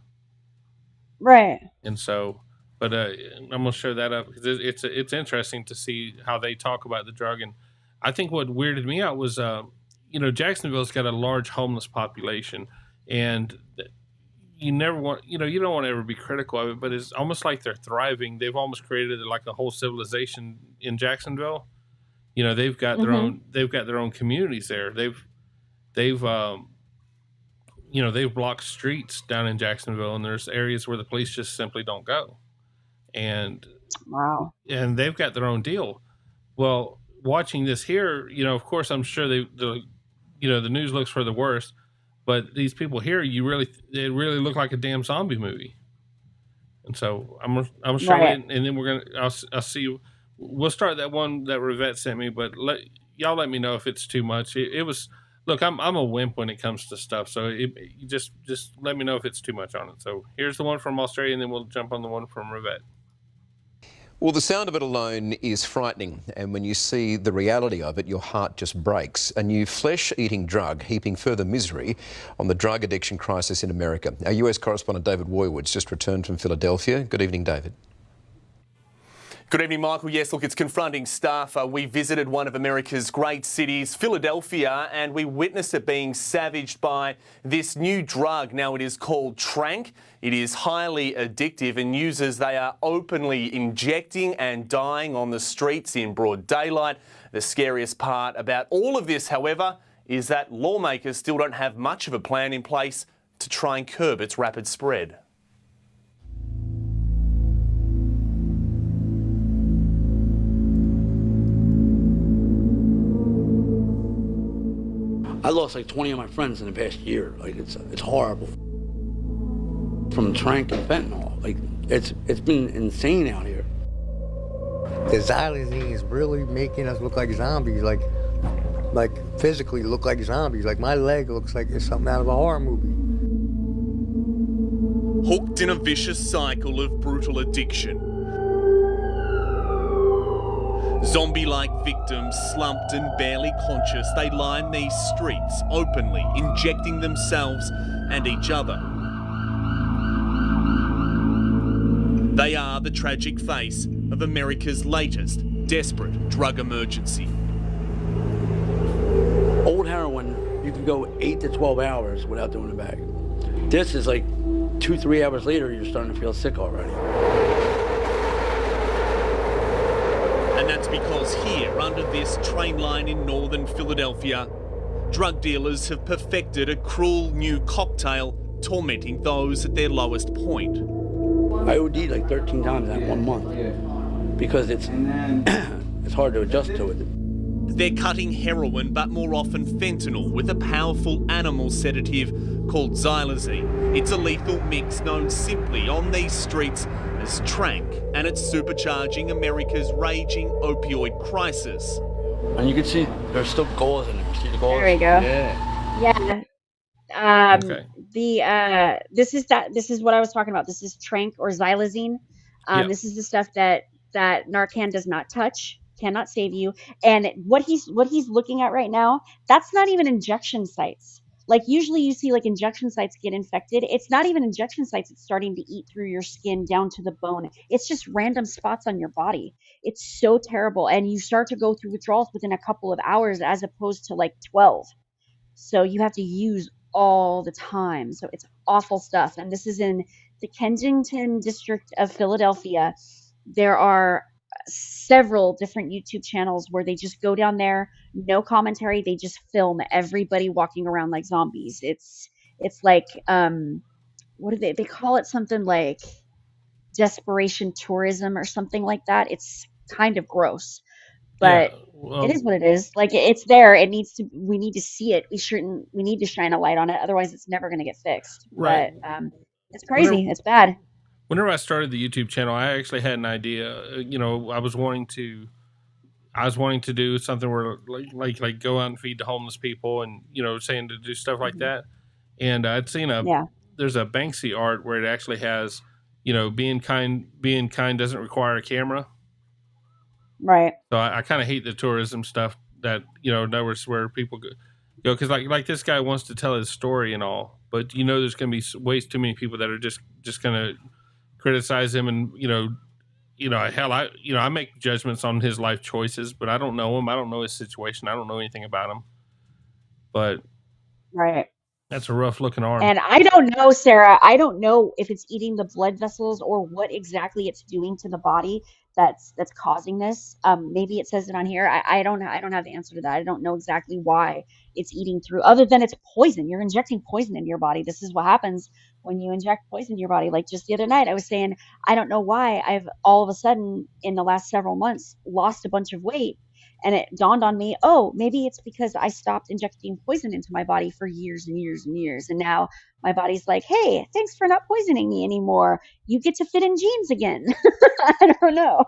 Right. and so. But I'm gonna show that up because it's interesting to see how they talk about the drug, and I think what weirded me out was Jacksonville's got a large homeless population, and you never want you don't want to ever be critical of it, but it's almost like they're thriving. They've almost created like a whole civilization in Jacksonville. They've got their own communities there. They've blocked streets down in Jacksonville, and there's areas where the police just simply don't go, and they've got their own deal. Well, watching this here, of course, I'm sure the news looks for the worst, but these people here, they really look like a damn zombie movie. And so I'm showing it, and then I'll see. We'll start that one that Rivette sent me, but y'all let me know if it's too much. It was. Look, I'm a wimp when it comes to stuff, so you just let me know if it's too much on it. So here's the one from Australia, and then we'll jump on the one from Rivette. Well, the sound of it alone is frightening, and when you see the reality of it, your heart just breaks. A new flesh-eating drug heaping further misery on the drug addiction crisis in America. Our US correspondent David Woywood's just returned from Philadelphia. Good evening, David. Good evening, Michael. Yes, look, it's confronting stuff. We visited one of America's great cities, Philadelphia, and we witnessed it being savaged by this new drug. Now, it is called Trank. It is highly addictive, and users, they are openly injecting and dying on the streets in broad daylight. The scariest part about all of this, however, is that lawmakers still don't have much of a plan in place to try and curb its rapid spread. I lost like 20 of my friends in the past year. Like it's horrible. From Trank and fentanyl, like it's been insane out here. The xylazine is really making us look like zombies, like physically look like zombies. Like my leg looks like it's something out of a horror movie. Hooked in a vicious cycle of brutal addiction. Zombie-like victims, slumped and barely conscious, they line these streets openly, injecting themselves and each other. They are the tragic face of America's latest desperate drug emergency. Old heroin, you can go 8 to 12 hours without doing a bag. This is like 2-3 hours later, you're starting to feel sick already. And that's because here, under this train line in northern Philadelphia, drug dealers have perfected a cruel new cocktail tormenting those at their lowest point. I OD'd like 13 times in 1 month because it's hard to adjust to it. They're cutting heroin, but more often fentanyl, with a powerful animal sedative called xylazine. It's a lethal mix known simply on these streets as Trank, and it's supercharging America's raging opioid crisis. And you can see there's still gauze in there. See the gauze? There we go. Yeah. Yeah. This is what I was talking about. This is Trank or xylazine. This is the stuff that Narcan does not touch, cannot save you. And what he's looking at right now, that's not even injection sites. Like usually you see like injection sites get infected. It's not even injection sites. It's starting to eat through your skin down to the bone. It's just random spots on your body. It's so terrible. And you start to go through withdrawals within a couple of hours as opposed to like 12. So you have to use all the time. So it's awful stuff. And this is in the Kensington district of Philadelphia. There are several different YouTube channels where they just go down there, no commentary. They just film everybody walking around like zombies. It's like, what do they call it? Something like desperation tourism or something like that. It's kind of gross, but it is what it is. Like it's there. We need to see it. We need to shine a light on it. Otherwise it's never going to get fixed. Right. But, it's crazy. It's bad. Whenever I started the YouTube channel, I actually had an idea. I was wanting to do something where like go out and feed the homeless people, and saying to do stuff like that. And I'd seen there's a Banksy art where it actually has you know, being kind doesn't require a camera. Right. So I kind of hate the tourism stuff that, you know, nowhere's where people go, because like this guy wants to tell his story and all, but you know, there's going to be ways too many people that are just going to criticize him, and hell, I make judgments on his life choices, but I don't know him. I don't know his situation. I don't know anything about him. But right. That's a rough looking arm. And I don't know, Sarah. I don't know if it's eating the blood vessels or what exactly it's doing to the body that's causing this. Maybe it says it on here. I don't have the answer to that. I don't know exactly why it's eating through, other than it's poison. You're injecting poison into your body. This is what happens when you inject poison into your body. Like just the other night, I was saying, I don't know why I've all of a sudden in the last several months lost a bunch of weight. And it dawned on me, oh, maybe it's because I stopped injecting poison into my body for years and years and years. And now my body's like, hey, thanks for not poisoning me anymore. You get to fit in jeans again. I don't know.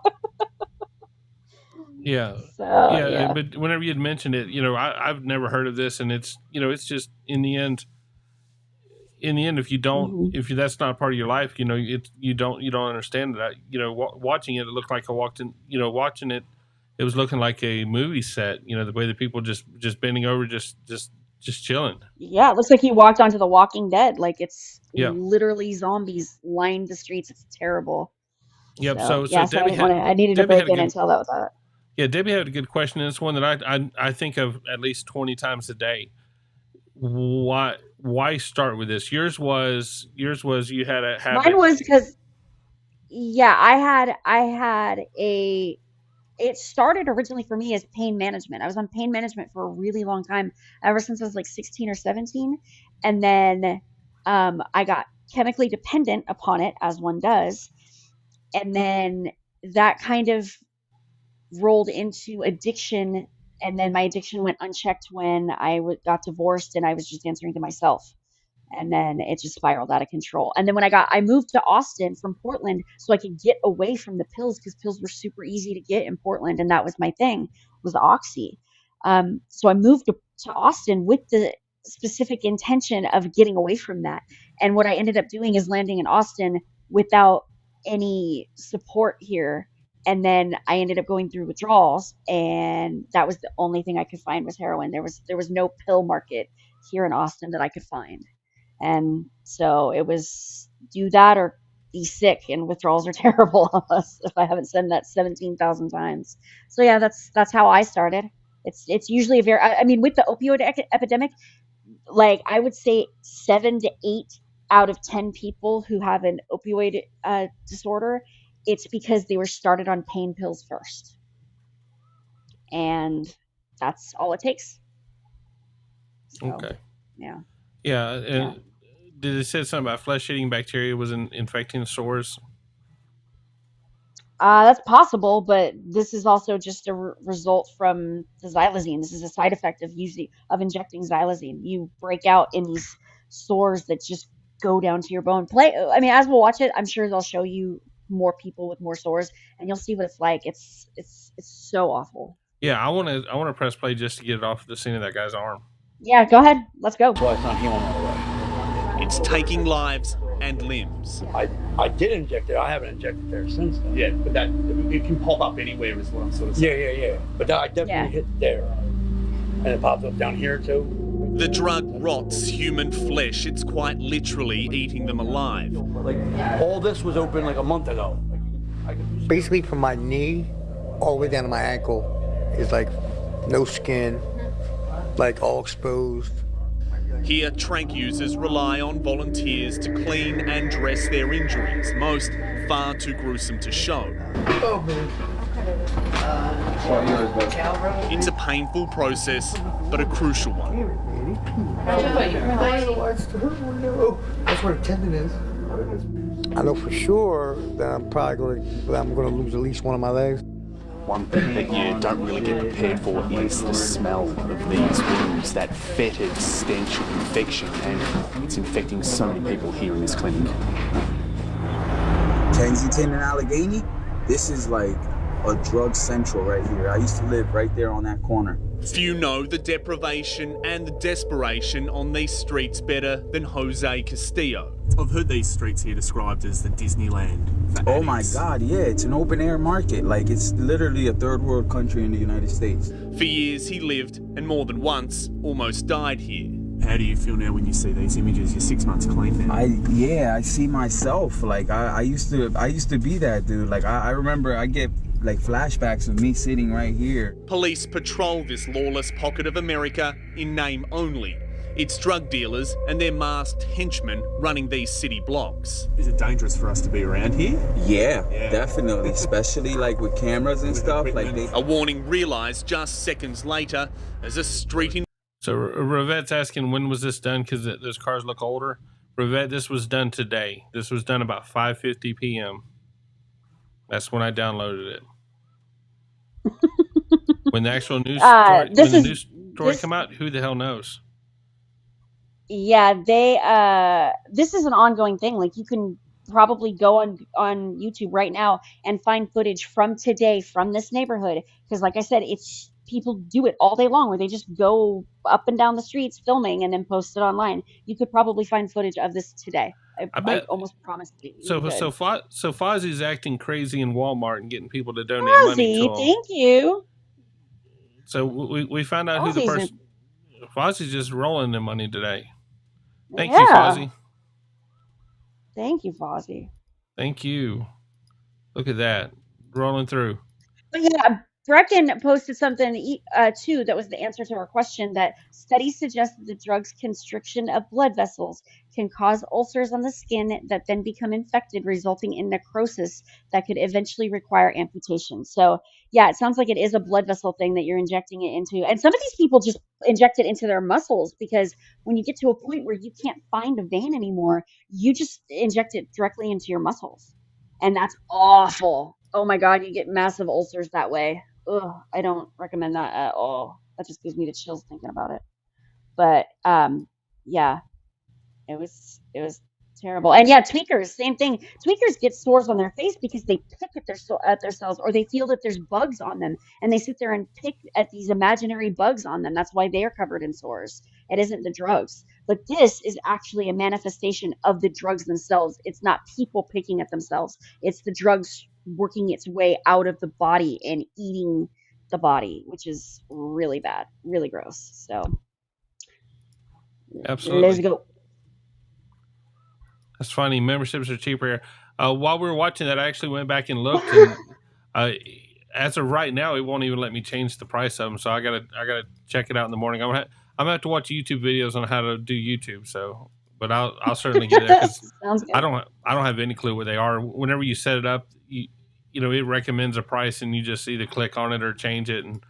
Yeah. So, yeah. But whenever you'd mentioned it, I've never heard of this. And it's, it's just in the end, if you don't, if that's not part of your life, you don't understand that. Watching it, it looked like I walked in, watching it, it was looking like a movie set, the way that people just bending over, just chilling. Yeah, it looks like you walked onto The Walking Dead. Like it's literally zombies lined the streets. It's terrible. Yep. So Debbie I needed to break in and tell that was that. Yeah, Debbie had a good question, and it's one that I think of at least 20 times a day. Why start with this? Yours was you had a habit. Mine was because I had it started originally for me as pain management. I was on pain management for a really long time, ever since I was like 16 or 17. And then I got chemically dependent upon it, as one does. And then that kind of rolled into addiction. And then my addiction went unchecked when I got divorced and I was just answering to myself. And then it just spiraled out of control. And then when I moved to Austin from Portland so I could get away from the pills, because pills were super easy to get in Portland. And that was my thing, was the Oxy. So I moved to Austin with the specific intention of getting away from that. And what I ended up doing is landing in Austin without any support here. And then I ended up going through withdrawals, and that was the only thing I could find was heroin. There was no pill market here in Austin that I could find. And so it was do that or be sick, and withdrawals are terrible if I haven't said that 17,000 times. So yeah, that's how I started. It's usually with the opioid epidemic, like I would say 7 to 8 out of 10 people who have an opioid disorder, it's because they were started on pain pills first. And that's all it takes. So, okay. Yeah. Yeah. And did it say something about flesh-eating bacteria was infecting the sores? That's possible, but this is also just a result from the xylazine. This is a side effect of injecting xylazine. You break out in these sores that just go down to your bone. As we'll watch it, I'm sure they'll show you more people with more sores, and you'll see what it's like. It's so awful. Yeah, I want to press play just to get it off the scene of that guy's arm. Yeah, go ahead. Let's go. Well, it's not healing all the way. It's taking lives and limbs. I did inject it. I haven't injected there since then. Yeah, but that it can pop up anywhere is what I'm sort of saying. Yeah. But I definitely hit there. And it popped up down here too. The drug rots human flesh. It's quite literally eating them alive. Like all this was open like a month ago. Basically from my knee all the way down to my ankle is like no skin, like all exposed. Here, tranq users rely on volunteers to clean and dress their injuries, most far too gruesome to show. It's a painful process, but a crucial one. That's where the tendon is. I know for sure that I'm going to lose at least one of my legs. One thing that you don't really get prepared for is the smell of these wounds, that fetid stench of infection, and it's infecting so many people here in this clinic. Kensington and Allegheny, this is like a drug central right here. I used to live right there on that corner. Few know the deprivation and the desperation on these streets better than Jose Castillo. I've heard these streets here described as the Disneyland for Oh my addicts. God, yeah, it's an open air market. Like, it's literally a third world country in the United States. For years he lived, and more than once, almost died here. How do you feel now when you see these images? You're 6 months clean now. I see myself. Like, I used to be that dude. Like, I remember I get like flashbacks of me sitting right here. Police patrol this lawless pocket of America in name only. It's drug dealers and their masked henchmen running these city blocks. Is it dangerous for us to be around here? Yeah, definitely. Especially like with cameras and stuff. Like A warning realised just seconds later as a street in... So Revette's asking, when was this done? Because those cars look older. Revette, this was done today. This was done about 5:50 p.m. That's when I downloaded it. When the actual news story come out, who the hell knows? Yeah, this is an ongoing thing. Like, you can probably go on YouTube right now and find footage from today from this neighborhood, because like I said, it's people do it all day long where they just go up and down the streets filming and then post it online. You could probably find footage of this today. I almost promise you. So Fozzie's acting crazy in Walmart and getting people to donate money to him. Thank you. So we found out who the person. Fozzie's just rolling the money today. Thank you, Fozzie. Thank you, Fozzie. Thank you. Look at that, rolling through. But yeah, Brecken posted something too that was the answer to our question, that studies suggest that the drug's constriction of blood vessels can cause ulcers on the skin that then become infected, resulting in necrosis that could eventually require amputation. So yeah, it sounds like it is a blood vessel thing that you're injecting it into. And some of these people just inject it into their muscles, because when you get to a point where you can't find a vein anymore, you just inject it directly into your muscles. And that's awful. Oh my God, you get massive ulcers that way. Ugh, I don't recommend that at all. That just gives me the chills thinking about it. But yeah, it was terrible. And yeah, tweakers, same thing. Tweakers get sores on their face because they pick at their cells, or they feel that there's bugs on them, and they sit there and pick at these imaginary bugs on them. That's why they are covered in sores. It isn't the drugs. But this is actually a manifestation of the drugs themselves. It's not people picking at themselves. It's the drugs working its way out of the body and eating the body, which is really bad, really gross. So absolutely, let's go. That's funny. Memberships are cheaper here. While we were watching that, I actually went back and looked, and as of right now, it won't even let me change the price of them. So I gotta check it out in the morning. I'm gonna have to watch YouTube videos on how to do YouTube. So, but I'll certainly get there, because I don't have any clue what they are. Whenever you set it up, you know, it recommends a price, and you just either click on it or change it. And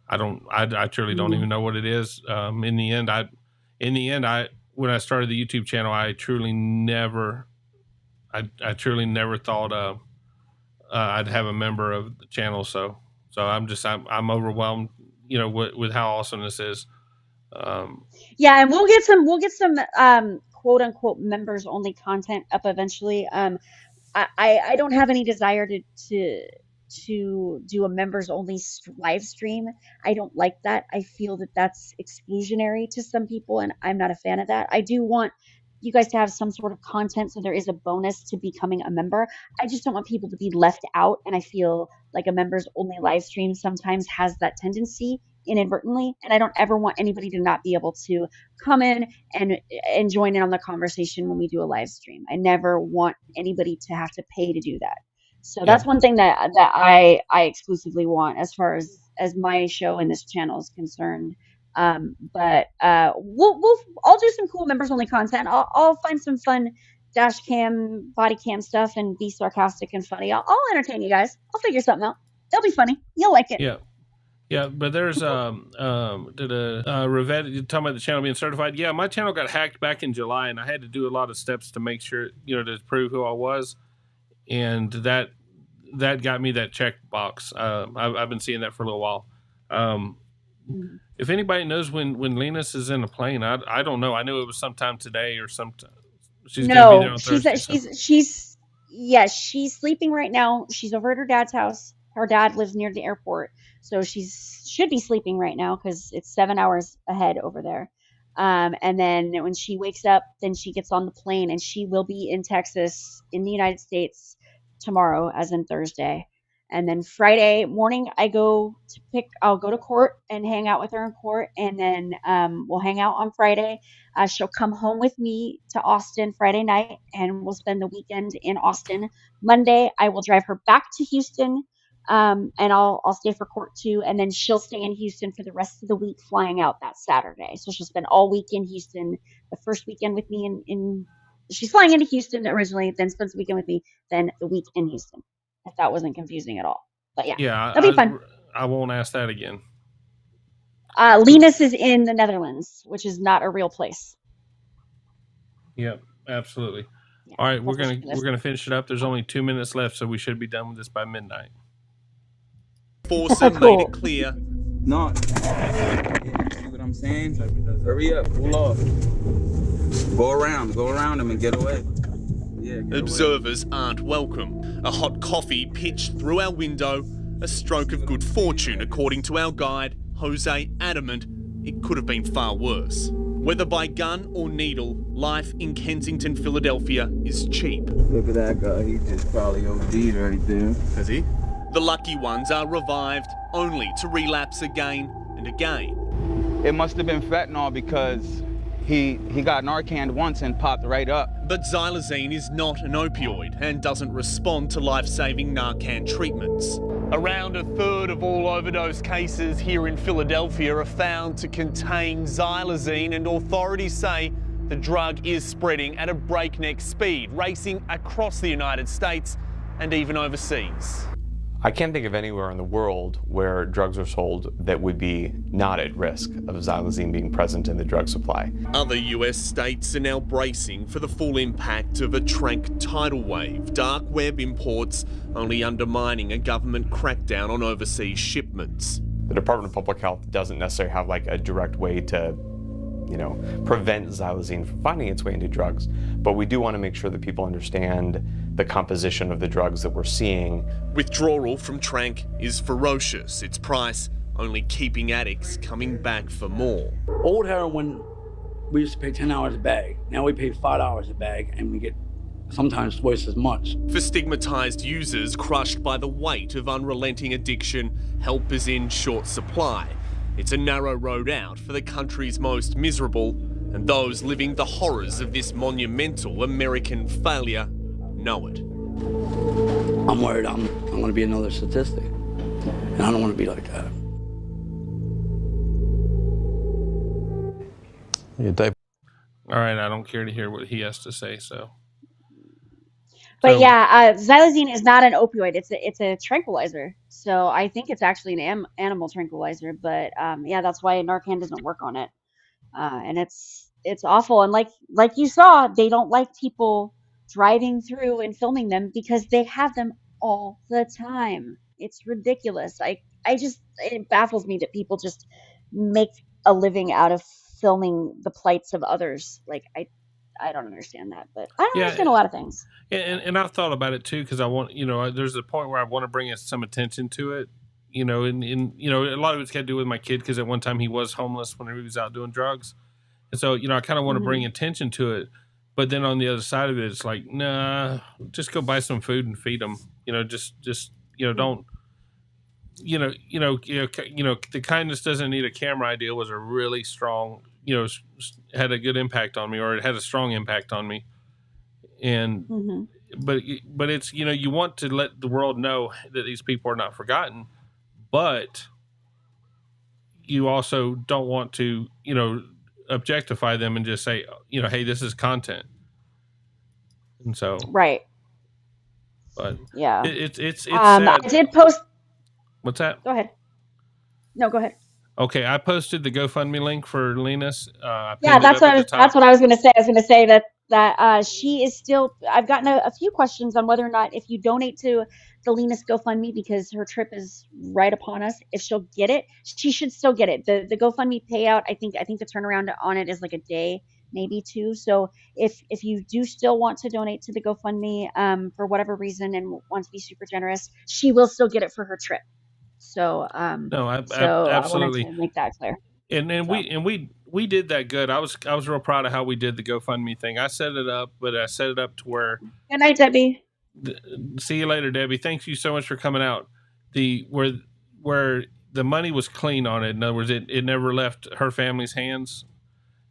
I truly don't even know what it is. In the end, when I started the YouTube channel, I truly never thought I'd have a member of the channel. So I'm overwhelmed, you know, with how awesome this is. Yeah, and we'll get some quote unquote members only content up eventually. I don't have any desire to do a members only live stream. I don't like that. I feel that that's exclusionary to some people, and I'm not a fan of that. I do want you guys to have some sort of content, so there is a bonus to becoming a member. I just don't want people to be left out, and I feel like a members only live stream sometimes has that tendency inadvertently, and I don't ever want anybody to not be able to come in and join in on the conversation when we do a live stream. I never want anybody to have to pay to do that. So that's one thing that I exclusively want as far as my show and this channel is concerned. But I'll do some cool members only content. I'll find some fun dash cam, body cam stuff and be sarcastic and funny. I'll entertain you guys. I'll figure something out. It'll be funny. You'll like it. Yeah, but there's Revette, you talking about the channel being certified. Yeah, my channel got hacked back in July, and I had to do a lot of steps to make sure, you know, to prove who I was, and that got me that check box. I've been seeing that for a little while. If anybody knows when Linus is in a plane, I don't know. I knew it was sometime today or sometime. She's gonna be there on Thursday. She's sleeping right now. She's over at her dad's house. her dad lives near the airport, so she should be sleeping right now because it's 7 hours ahead over there. And then when she wakes up, then she gets on the plane and she will be in Texas in the United States tomorrow, as in Thursday. And then Friday morning, I'll go to court and hang out with her in court. And then we'll hang out on Friday. She'll come home with me to Austin Friday night and we'll spend the weekend in Austin. Monday, I will drive her back to Houston. And I'll stay for court too. And then she'll stay in Houston for the rest of the week, flying out that Saturday. So she'll spend all week in Houston, the first weekend with me she's flying into Houston originally, then spends the weekend with me, then the week in Houston. If that wasn't confusing at all. But yeah, that'll be fun. I won't ask that again. Linus is in the Netherlands, which is not a real place. Yep, absolutely. Yeah, all right, we're gonna finish it up. There's only 2 minutes left, so we should be done with this by midnight. Forsen Cool. made it clear. No. See what I'm saying? Hurry up, pull off. Go around them and get away. Yeah, Observers aren't welcome. A hot coffee pitched through our window, a stroke of good fortune according to our guide, Jose, adamant it could have been far worse. Whether by gun or needle, life in Kensington, Philadelphia is cheap. Look at that guy, he just probably OD'd right there. Has he? The lucky ones are revived, only to relapse again and again. It must have been fentanyl because he got Narcan once and popped right up. But xylazine is not an opioid and doesn't respond to life-saving Narcan treatments. Around a third of all overdose cases here in Philadelphia are found to contain xylazine, and authorities say the drug is spreading at a breakneck speed, racing across the United States and even overseas. I can't think of anywhere in the world where drugs are sold that would be not at risk of xylazine being present in the drug supply. Other US states are now bracing for the full impact of a trank tidal wave, dark web imports only undermining a government crackdown on overseas shipments. The Department of Public Health doesn't necessarily have like a direct way to, prevent xylazine from finding its way into drugs, but we do want to make sure that people understand the composition of the drugs that we're seeing. Withdrawal from trank is ferocious, its price only keeping addicts coming back for more. Old heroin, we used to pay $10 a bag. Now we pay $5 a bag and we get sometimes twice as much. For stigmatized users crushed by the weight of unrelenting addiction, help is in short supply. It's a narrow road out for the country's most miserable, and those living the horrors of this monumental American failure know it. I'm worried I'm going to be another statistic, and I don't want to be like that. Yeah, Dave. All right, I don't care to hear what he has to say, so. But yeah, xylazine is not an opioid. It's a tranquilizer. So I think it's actually an animal tranquilizer. But yeah, that's why Narcan doesn't work on it. And it's awful. And like you saw, they don't like people driving through and filming them because they have them all the time. It's ridiculous. It baffles me that people just make a living out of filming the plights of others. Like I don't understand that, but I don't understand a lot of things. And I've thought about it too, because I want, there's a point where I want to bring some attention to it, and a lot of it's got to do with my kid, because at one time he was homeless when he was out doing drugs. And so, I kind of want to bring attention to it. But then on the other side of it, it's like, nah, just go buy some food and feed them. Don't, the kindness doesn't need a camera idea was a really strong, had a good impact on me, or it had a strong impact on me. And, but it's, you want to let the world know that these people are not forgotten, but you also don't want to, objectify them and just say, hey, this is content. And so, right. But yeah, it's sad. I did post. What's that? Go ahead. No, go ahead. Okay, I posted the GoFundMe link for Linus. Yeah, that's what I was going to say. I was going to say that she is still. I've gotten a few questions on whether or not, if you donate to the Linus GoFundMe, because her trip is right upon us, if she'll get it. She should still get it. The GoFundMe payout, I think the turnaround on it is like a day maybe 2. So if you do still want to donate to the GoFundMe for whatever reason and want to be super generous, she will still get it for her trip. So No, I wanted absolutely. to make that clear. And we did that good. I was real proud of how we did the GoFundMe thing. I set it up, but I set it up to where. Good night, Debbie. See you later, Debbie. Thanks you so much for coming out. Where the money was clean on it. In other words, it never left her family's hands.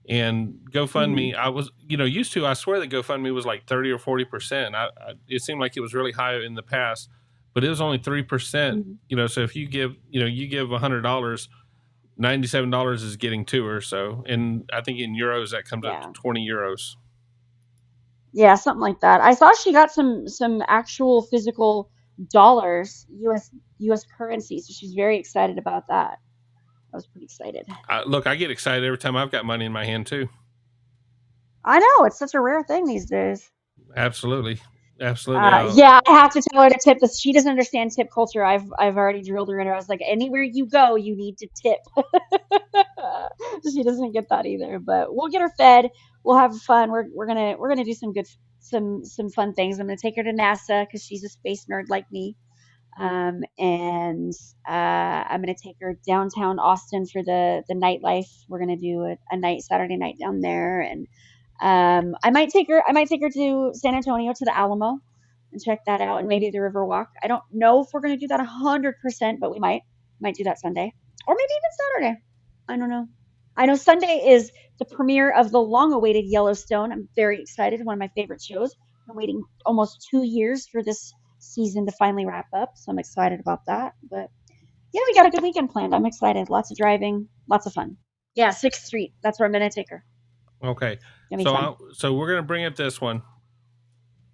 And GoFundMe, I was used to. I swear that GoFundMe was like 30 or 40%. It seemed like it was really high in the past, but it was only 3%. So if you give $100. $97 is getting to her. So, and I think in euros that comes up to 20 euros. Yeah, something like that. I saw she got some actual physical dollars, US currency. So she's very excited about that. I was pretty excited. Look, I get excited every time I've got money in my hand too. I know, it's such a rare thing these days. Absolutely. Yeah, I have to tell her to tip this. She doesn't understand tip culture. I've already drilled her in. I was like, anywhere you go, you need to tip. She doesn't get that either. But we'll get her fed. We'll have fun. We're gonna do some fun things. I'm gonna take her to NASA because she's a space nerd like me. And I'm gonna take her downtown Austin for the nightlife. We're gonna do a Saturday night down there, and I might take her to San Antonio to the Alamo and check that out, and maybe the Riverwalk. I don't know if we're going to do that 100%, but we might do that Sunday or maybe even Saturday. I don't know. I know Sunday is the premiere of the long-awaited Yellowstone. I'm very excited. One of my favorite shows. I'm waiting almost 2 years for this season to finally wrap up, so I'm excited about that. But yeah, we got a good weekend planned. I'm excited. Lots of driving, lots of fun. Yeah, 6th Street. That's where I'm going to take her. Okay. So we're going to bring up this one.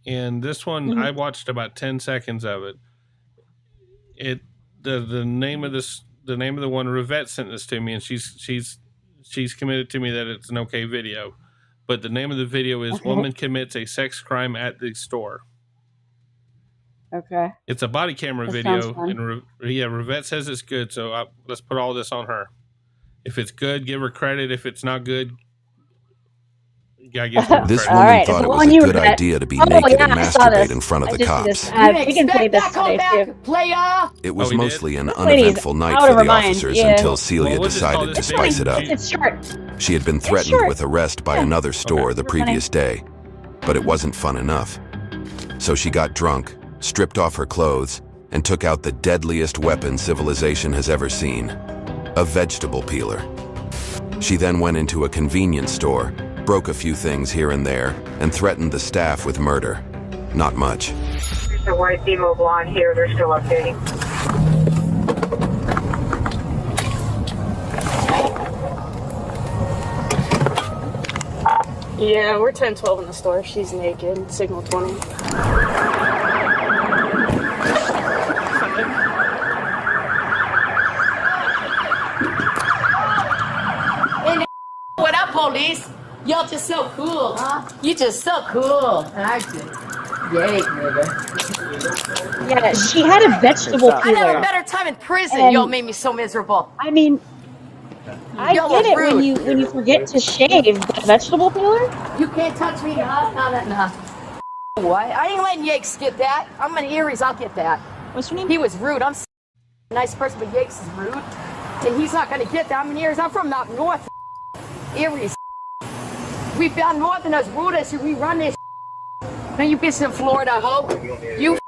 And this one, I watched about 10 seconds of it. The name of the one, Rivette sent this to me, and she's committed to me that it's an okay video. But the name of the video is Woman Commits a Sex Crime at the Store. Okay. It's a body camera video. And Rivette says it's good, so let's put all this on her. If it's good, give her credit. If it's not good, this woman thought it was a good idea to be naked and masturbate in front of the cops. We can play this today too. It was mostly an uneventful night for the officers until Celia decided to spice it up. It's short. She had been threatened with arrest by another store the previous day, but it wasn't fun enough. So she got drunk, stripped off her clothes, and took out the deadliest weapon civilization has ever seen, a vegetable peeler. She then went into a convenience store, broke a few things here and there, and threatened the staff with murder. Not much. There's a white demo blonde here. They're still updating. Yeah, we're 10-12 in the store. She's naked. Signal 20. What up, police? Y'all just so cool, huh? You just so cool. Acting. Yay, nigga. Yeah, she had a vegetable peeler. I had a better time in prison. Y'all made me so miserable. I mean, I get it when you forget to shave, but vegetable peeler? You can't touch me, nah. What? I ain't letting Yakes get that. I'm an Erie's, I'll get that. What's your name? He was rude. I'm a nice person, but Yakes is rude. And he's not gonna get that. I'm an Erie's. I'm from up north. Erie's. We found more than us rude as we run this. Now you bitch in Florida, ho. You.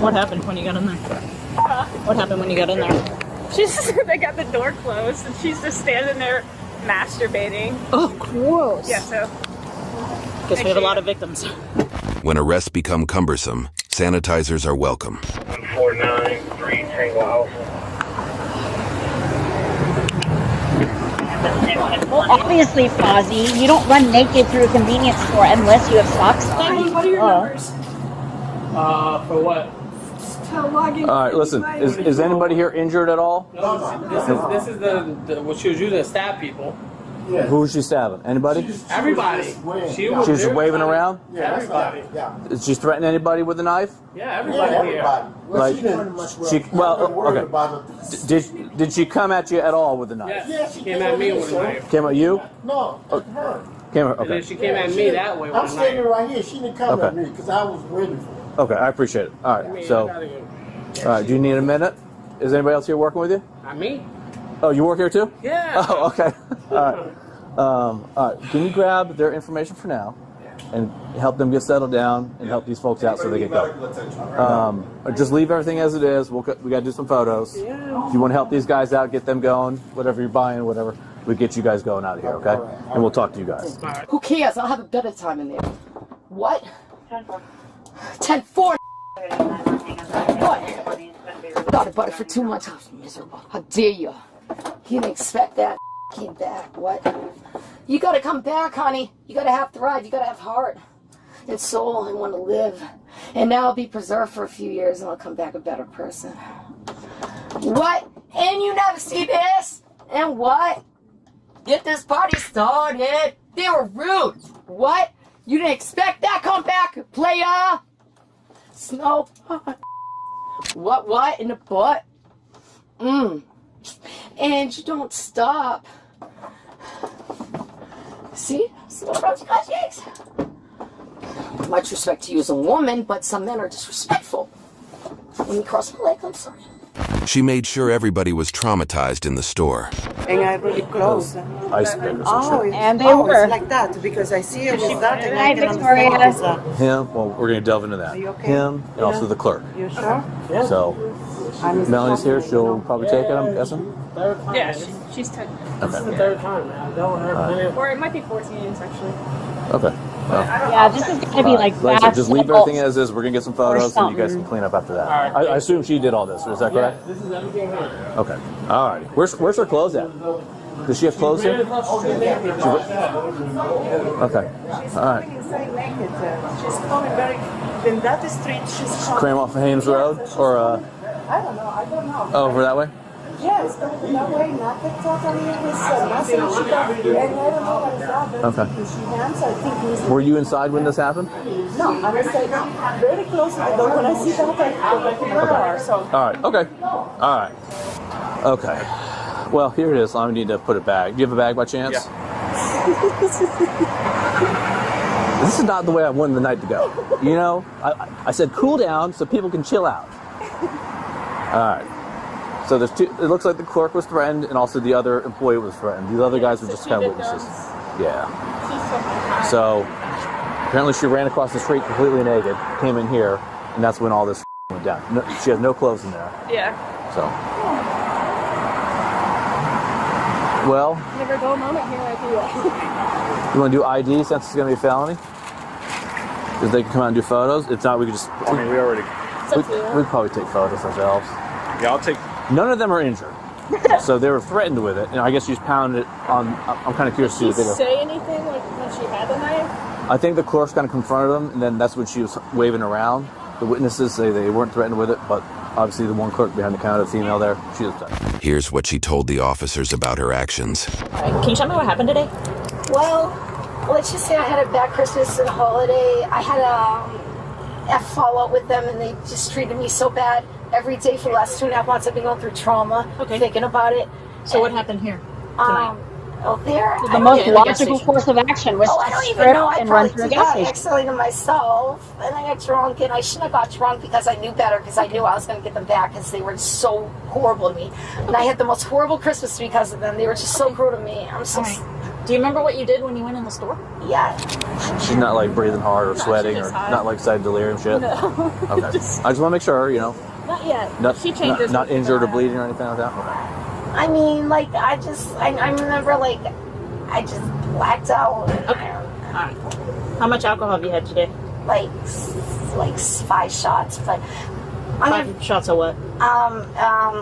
What happened when you got in there? What happened when you got in there? They got the door closed and she's just standing there masturbating. Oh, gross. Yeah, so. Guess we have a lot of victims. When arrests become cumbersome, sanitizers are welcome. 1493 Tango Alpha. Well, obviously, Fozzie, you don't run naked through a convenience store unless you have socks on. What are your numbers? For what? All right, listen. Is anybody here injured at all? No, this is the what she was using to stab people. Who was she stabbing? Anybody? Everybody. She was just waving around? Yeah, everybody. Yeah. Did she threaten anybody with a knife? Yeah, everybody here. Well, Like, she did she come at you at all with a knife? Yeah, she came at me with a knife. Came at you? No, her. Came at, And then okay. she came at me that way with I'm a standing knife. right here. She didn't come at Okay. me because I was waiting for her. Okay, I appreciate it. All right, so, all right, do you need a minute? Is anybody else here working with you? Not me. Oh, you work here too? Yeah. Oh, okay. All right. Can you grab their information for now and help them get settled down and help these folks out so they get going? Or just leave everything as it is. We got to do some photos. If you want to help these guys out, get them going, whatever you're buying, whatever, we get you guys going out of here, okay? And we'll talk to you guys. Who cares? I'll have a better time in there. What? 10-4. What? Thought about it for 2 months. I was miserable. How dare you? You didn't expect that. Came back. What? You gotta come back, honey. You gotta have thrive. You gotta have heart and soul and want to live. And now I'll be preserved for a few years and I'll come back a better person. What? And you never see this? And what? Get this party started. They were rude. What? You didn't expect that comeback, player? Snow. What in the butt? And you don't stop. See what brought you guys, Jakes? Much respect to you as a woman, but some men are disrespectful. When you cross my leg, I'm sorry. She made sure everybody was traumatized in the store. And I really close. And they were. It's like that because I see it with that. Good night, Victoria. Him, well, we're going to delve into that. Are you okay? Him, and also the clerk. You sure? So, Melanie's here. She'll probably take it, I'm guessing. Yeah, she's 10. Okay. This is the third time now. That one hurt. Or it might be 14 actually. Okay. Well, Yeah, this is gonna be like I said, just leave basketball. everything as is. We're going to get some photos, and you guys can clean up after that. I assume she did all this. Is that correct? This is everything here. Okay. All right. Where's her clothes at? Does she have clothes here? Okay. All right. She's coming back in that street. She's coming. Cram off of Hames Road? Or I don't know. over that way? Yeah, it's coming that way, not the totally with nothing. And I don't know what is happening. Okay. She hands, I think he's. Were you inside when this happened? No, I was like very close to the door. When I see that, I go back in the car. So. All right. Okay. All right. Okay. Well, here it is. I need to put it back. Do you have a bag by chance? Yeah. This is not the way I wanted the night to go. You know, I said cool down so people can chill out. All right. So there's two. It looks like the clerk was threatened, and also the other employee was threatened. The other guys were just kind of witnesses. Yeah. So apparently she ran across the street completely naked, came in here, and that's when all this went down. No, she has no clothes in there. Yeah. So. Well, Never go a moment here like you. you want to do ID since it's going to be a felony? Because they can come out and do photos. If not, we could just. I mean, we already. We'd probably take photos ourselves. Yeah, I'll take. None of them are injured. So they were threatened with it, and I guess she just pounded it on. I'm kind of curious Did to she see. say anything like when she had the knife? I think the clerks kind of confronted them, and then that's when she was waving around. The witnesses say they weren't threatened with it, but obviously the one clerk behind the counter, the female there, she was upset. Here's what she told the officers about her actions. Can you tell me what happened today? Well, let's just say I had a bad Christmas and holiday. I had a fallout with them, and they just treated me so bad. Every day for the last 2.5 months, I've been going through trauma, thinking about it. So what happened here tonight? The most logical course of action was I to don't even strip know. I and run probably through a did gas that station. accidentally to myself, and I got drunk, and I shouldn't have got drunk because I knew better, because I knew I was going to get them back because they were so horrible to me. And I had the most horrible Christmas because of them. They were just so cruel to me. I'm so... Do you remember what you did when you went in the store? Yeah. She's not like breathing hard or No, sweating she or just high. not like side delirium shit. No. Okay. I just want to make sure, you know, Not yet. not injured or bleeding or anything like that. Okay. I mean, like, I remember, like, I just blacked out. Okay. All right. How much alcohol have you had today? Like 5 shots, but... 5 shots of what?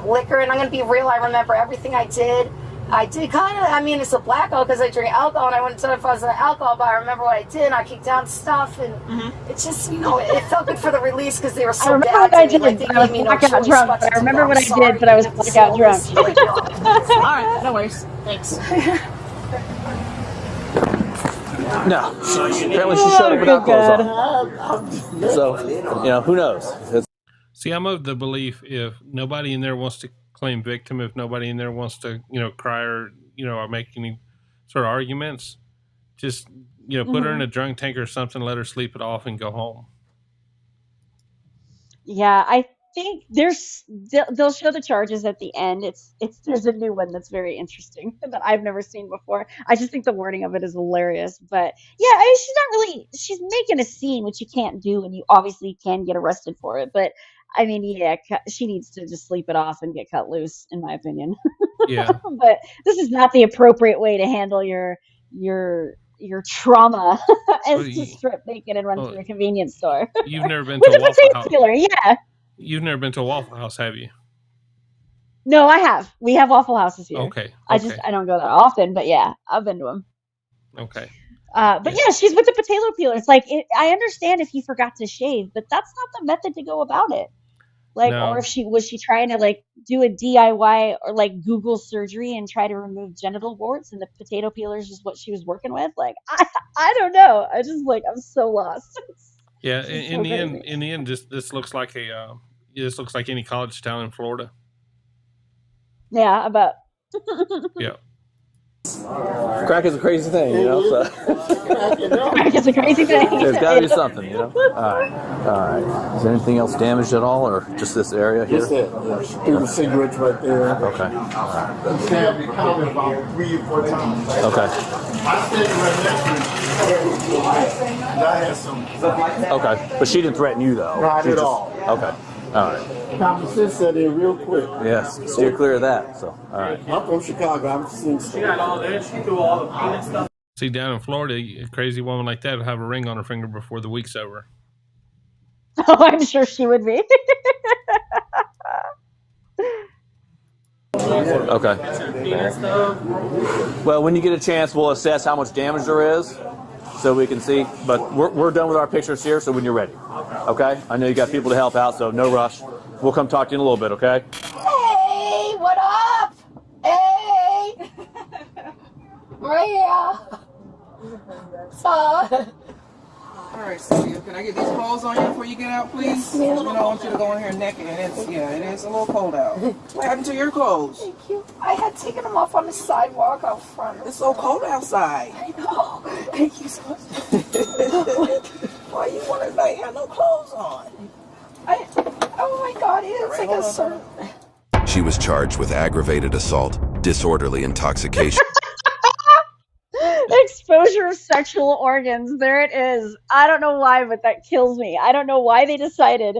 Liquor, and I'm going to be real, I remember everything I did. I did kind of, I mean, it's a blackout because I drink alcohol, and I wouldn't tell if I was an alcohol, but I remember what I did, and I kicked down stuff, and it's just, you know, it felt good for the release because they were so bad. I remember what I did, Like, they but I was gave me no blackout choice drunk. but But I to remember do. what I I'm did, but I was sorry. blackout drunk. All right. No worries. Thanks. No. Apparently she showed up without clothes on. So, who knows? See, I'm of the belief if nobody in there wants to claim victim, if nobody in there wants to, cry or, or make any sort of arguments, just, put her in a drunk tank or something, let her sleep it off and go home. Yeah, I think they'll show the charges at the end. There's a new one that's very interesting that I've never seen before. I just think the wording of it is hilarious. But yeah, she's making a scene, which you can't do, and you obviously can get arrested for it. But I mean, yeah, she needs to just sleep it off and get cut loose, in my opinion. Yeah. But this is not the appropriate way to handle your trauma as to strip naked and run through a convenience store. You've never been with to a a Waffle potato House. peeler, yeah. You've never been to a Waffle House, have you? No, I have. We have Waffle Houses here. Okay. I don't go that often, but yeah, I've been to them. Okay. But yeah, she's with the potato peeler. It's like I understand if you forgot to shave, but that's not the method to go about it. Like, No. or if she was trying to like do a DIY or like Google surgery and try to remove genital warts, and the potato peeler is just what she was working with. Like, I don't know. I just I'm so lost. Yeah. In the end, this looks like this looks like any college town in Florida. Yeah, I bet. Yeah. Crack is a crazy thing, so. Crack is a crazy thing. There's got to be something, All right. Is there anything else damaged at all, or just this area here? Just that. Threw the cigarettes right there. Okay. He stabbed me probably about 3 or 4 times. Okay. I stayed right next to him. I had some. Okay. But she didn't threaten you, though? Not at all. Okay. All right. Common sense set in real quick. Yes. Steer clear of that, so. All right. I'm from Chicago. I'm seeing stuff. She got all that. She threw all the paint and stuff. See, down in Florida, a crazy woman like that will have a ring on her finger before the week's over. Oh, I'm sure she would be. Okay. Well, when you get a chance, we'll assess how much damage there is so we can see. But we're done with our pictures here, so when you're ready. Okay? I know you got people to help out, so no rush. We'll come talk to you in a little bit, okay? Hey, what up? Hey. Maria. All right, Sylvia, can I get these clothes on you before you get out, please? Yes, I don't want you to go in here naked, and it is a little cold out. What happened to your clothes? Thank you. I had taken them off on the sidewalk out front. It's so cold outside. I know. Thank you so much. Why you want to like have no clothes on? Oh my God, it's like a certain. She was charged with aggravated assault, disorderly intoxication. Exposure of sexual organs. There it is. I don't know why, but that kills me. I don't know why they decided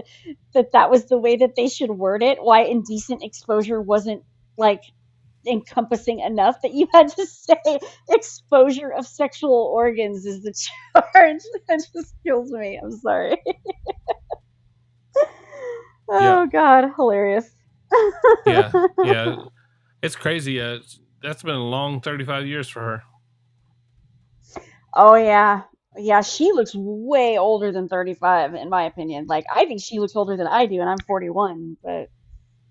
that was the way that they should word it. Why indecent exposure wasn't like encompassing enough that you had to say exposure of sexual organs is the charge. That just kills me. I'm sorry. Oh God, hilarious. Yeah. It's crazy. That's been a long 35 years for her. Oh yeah. Yeah, she looks way older than 35 in my opinion. Like I think she looks older than I do, and I'm 41, but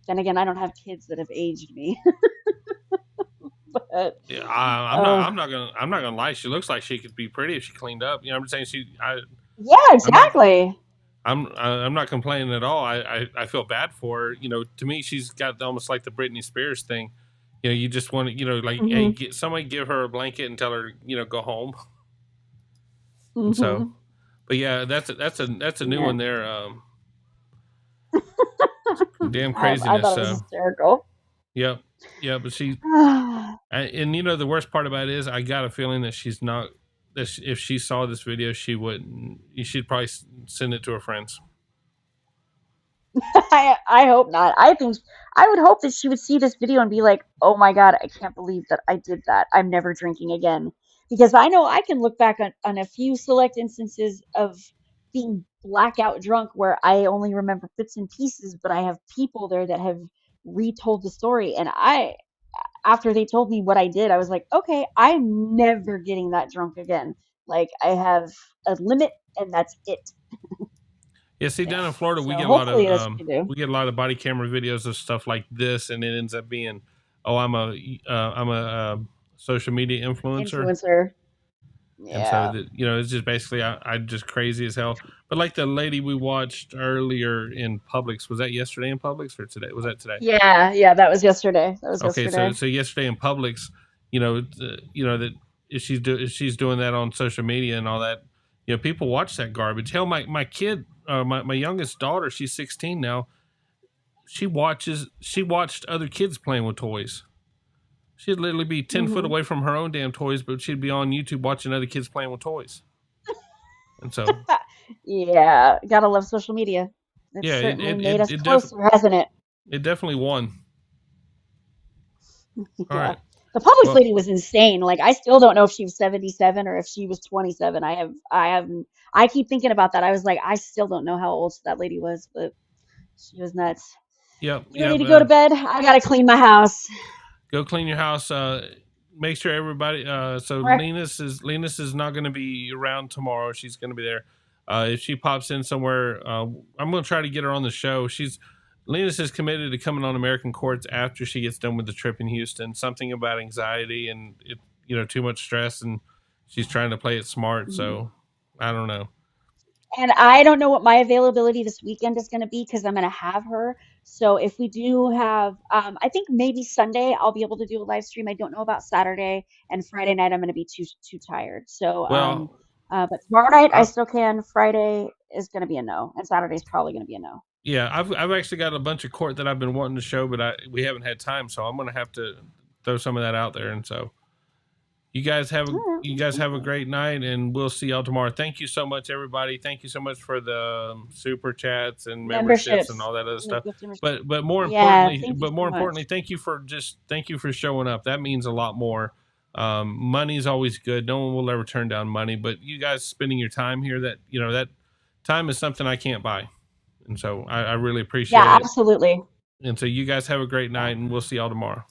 then again, I don't have kids that have aged me. But Yeah, I'm not gonna lie. She looks like she could be pretty if she cleaned up. I'm just saying yeah, exactly. I'm not complaining at all. I feel bad for her. To me, she's got almost like the Britney Spears thing. You just want to, like, hey, somebody give her a blanket and tell her, go home. So, but yeah, that's a new one there. Damn craziness. I thought it was hysterical. Yep. Yeah, but and the worst part about it is I got a feeling that she's not. That if she saw this video, she wouldn't. She'd probably send it to her friends. I hope not. I would hope that she would see this video and be like, "Oh my God, I can't believe that I did that. I'm never drinking again." Because I know I can look back on a few select instances of being blackout drunk where I only remember bits and pieces, but I have people there that have retold the story. And after they told me what I did, I was like, okay, I'm never getting that drunk again. Like I have a limit and that's it. Yeah, see, down in Florida, we So get a lot hopefully that's of what you do. we get a lot of body camera videos of stuff like this, and it ends up being, oh, I'm a social media influencer. And so that, you know, it's just basically I just crazy as hell. But like the lady we watched earlier in Publix, was that yesterday in Publix or today? Was that today? Yeah, that was yesterday. Okay, so yesterday in Publix, you know that if she's doing that on social media and all that, you know, people watch that garbage. Hell, my kid, my youngest daughter, she's 16 now. She watched other kids playing with toys. She'd literally be 10 foot away from her own damn toys, but she'd be on YouTube watching other kids playing with toys. And so, yeah, gotta love social media. It's yeah, certainly made us closer, hasn't it? It definitely won. All Yeah. right. The Publix lady was insane. Like, I still don't know if she was 77 or if she was 27. I keep thinking about that. I was like, I still don't know how old that lady was, but she was nuts. Yep. You ready to go to bed? I gotta clean my house. Go clean your house. Make sure everybody. So Right. Linus is not going to be around tomorrow. She's going to be there. If she pops in somewhere, I'm going to try to get her on the show. Linus is committed to coming on American Courts after she gets done with the trip in Houston. Something about anxiety and too much stress, and she's trying to play it smart. So I don't know. And I don't know what my availability this weekend is going to be because I'm going to have her. So if we do have, I think maybe Sunday I'll be able to do a live stream. I don't know about Saturday and Friday night. I'm going to be too tired. So, but tomorrow night I still can. Friday is going to be a no, and Saturday is probably going to be a no. Yeah, I've actually got a bunch of court that I've been wanting to show, but we haven't had time, so I'm going to have to throw some of that out there. And so, you guys have a great night, and we'll see y'all tomorrow. Thank you so much, everybody. Thank you so much for the super chats and memberships and all that other stuff. But more importantly, thank you for showing up. That means a lot more. Money's always good. No one will ever turn down money, but you guys spending your time here, that time is something I can't buy. And so I really appreciate it. Yeah, absolutely. And so you guys have a great night, and we'll see y'all tomorrow.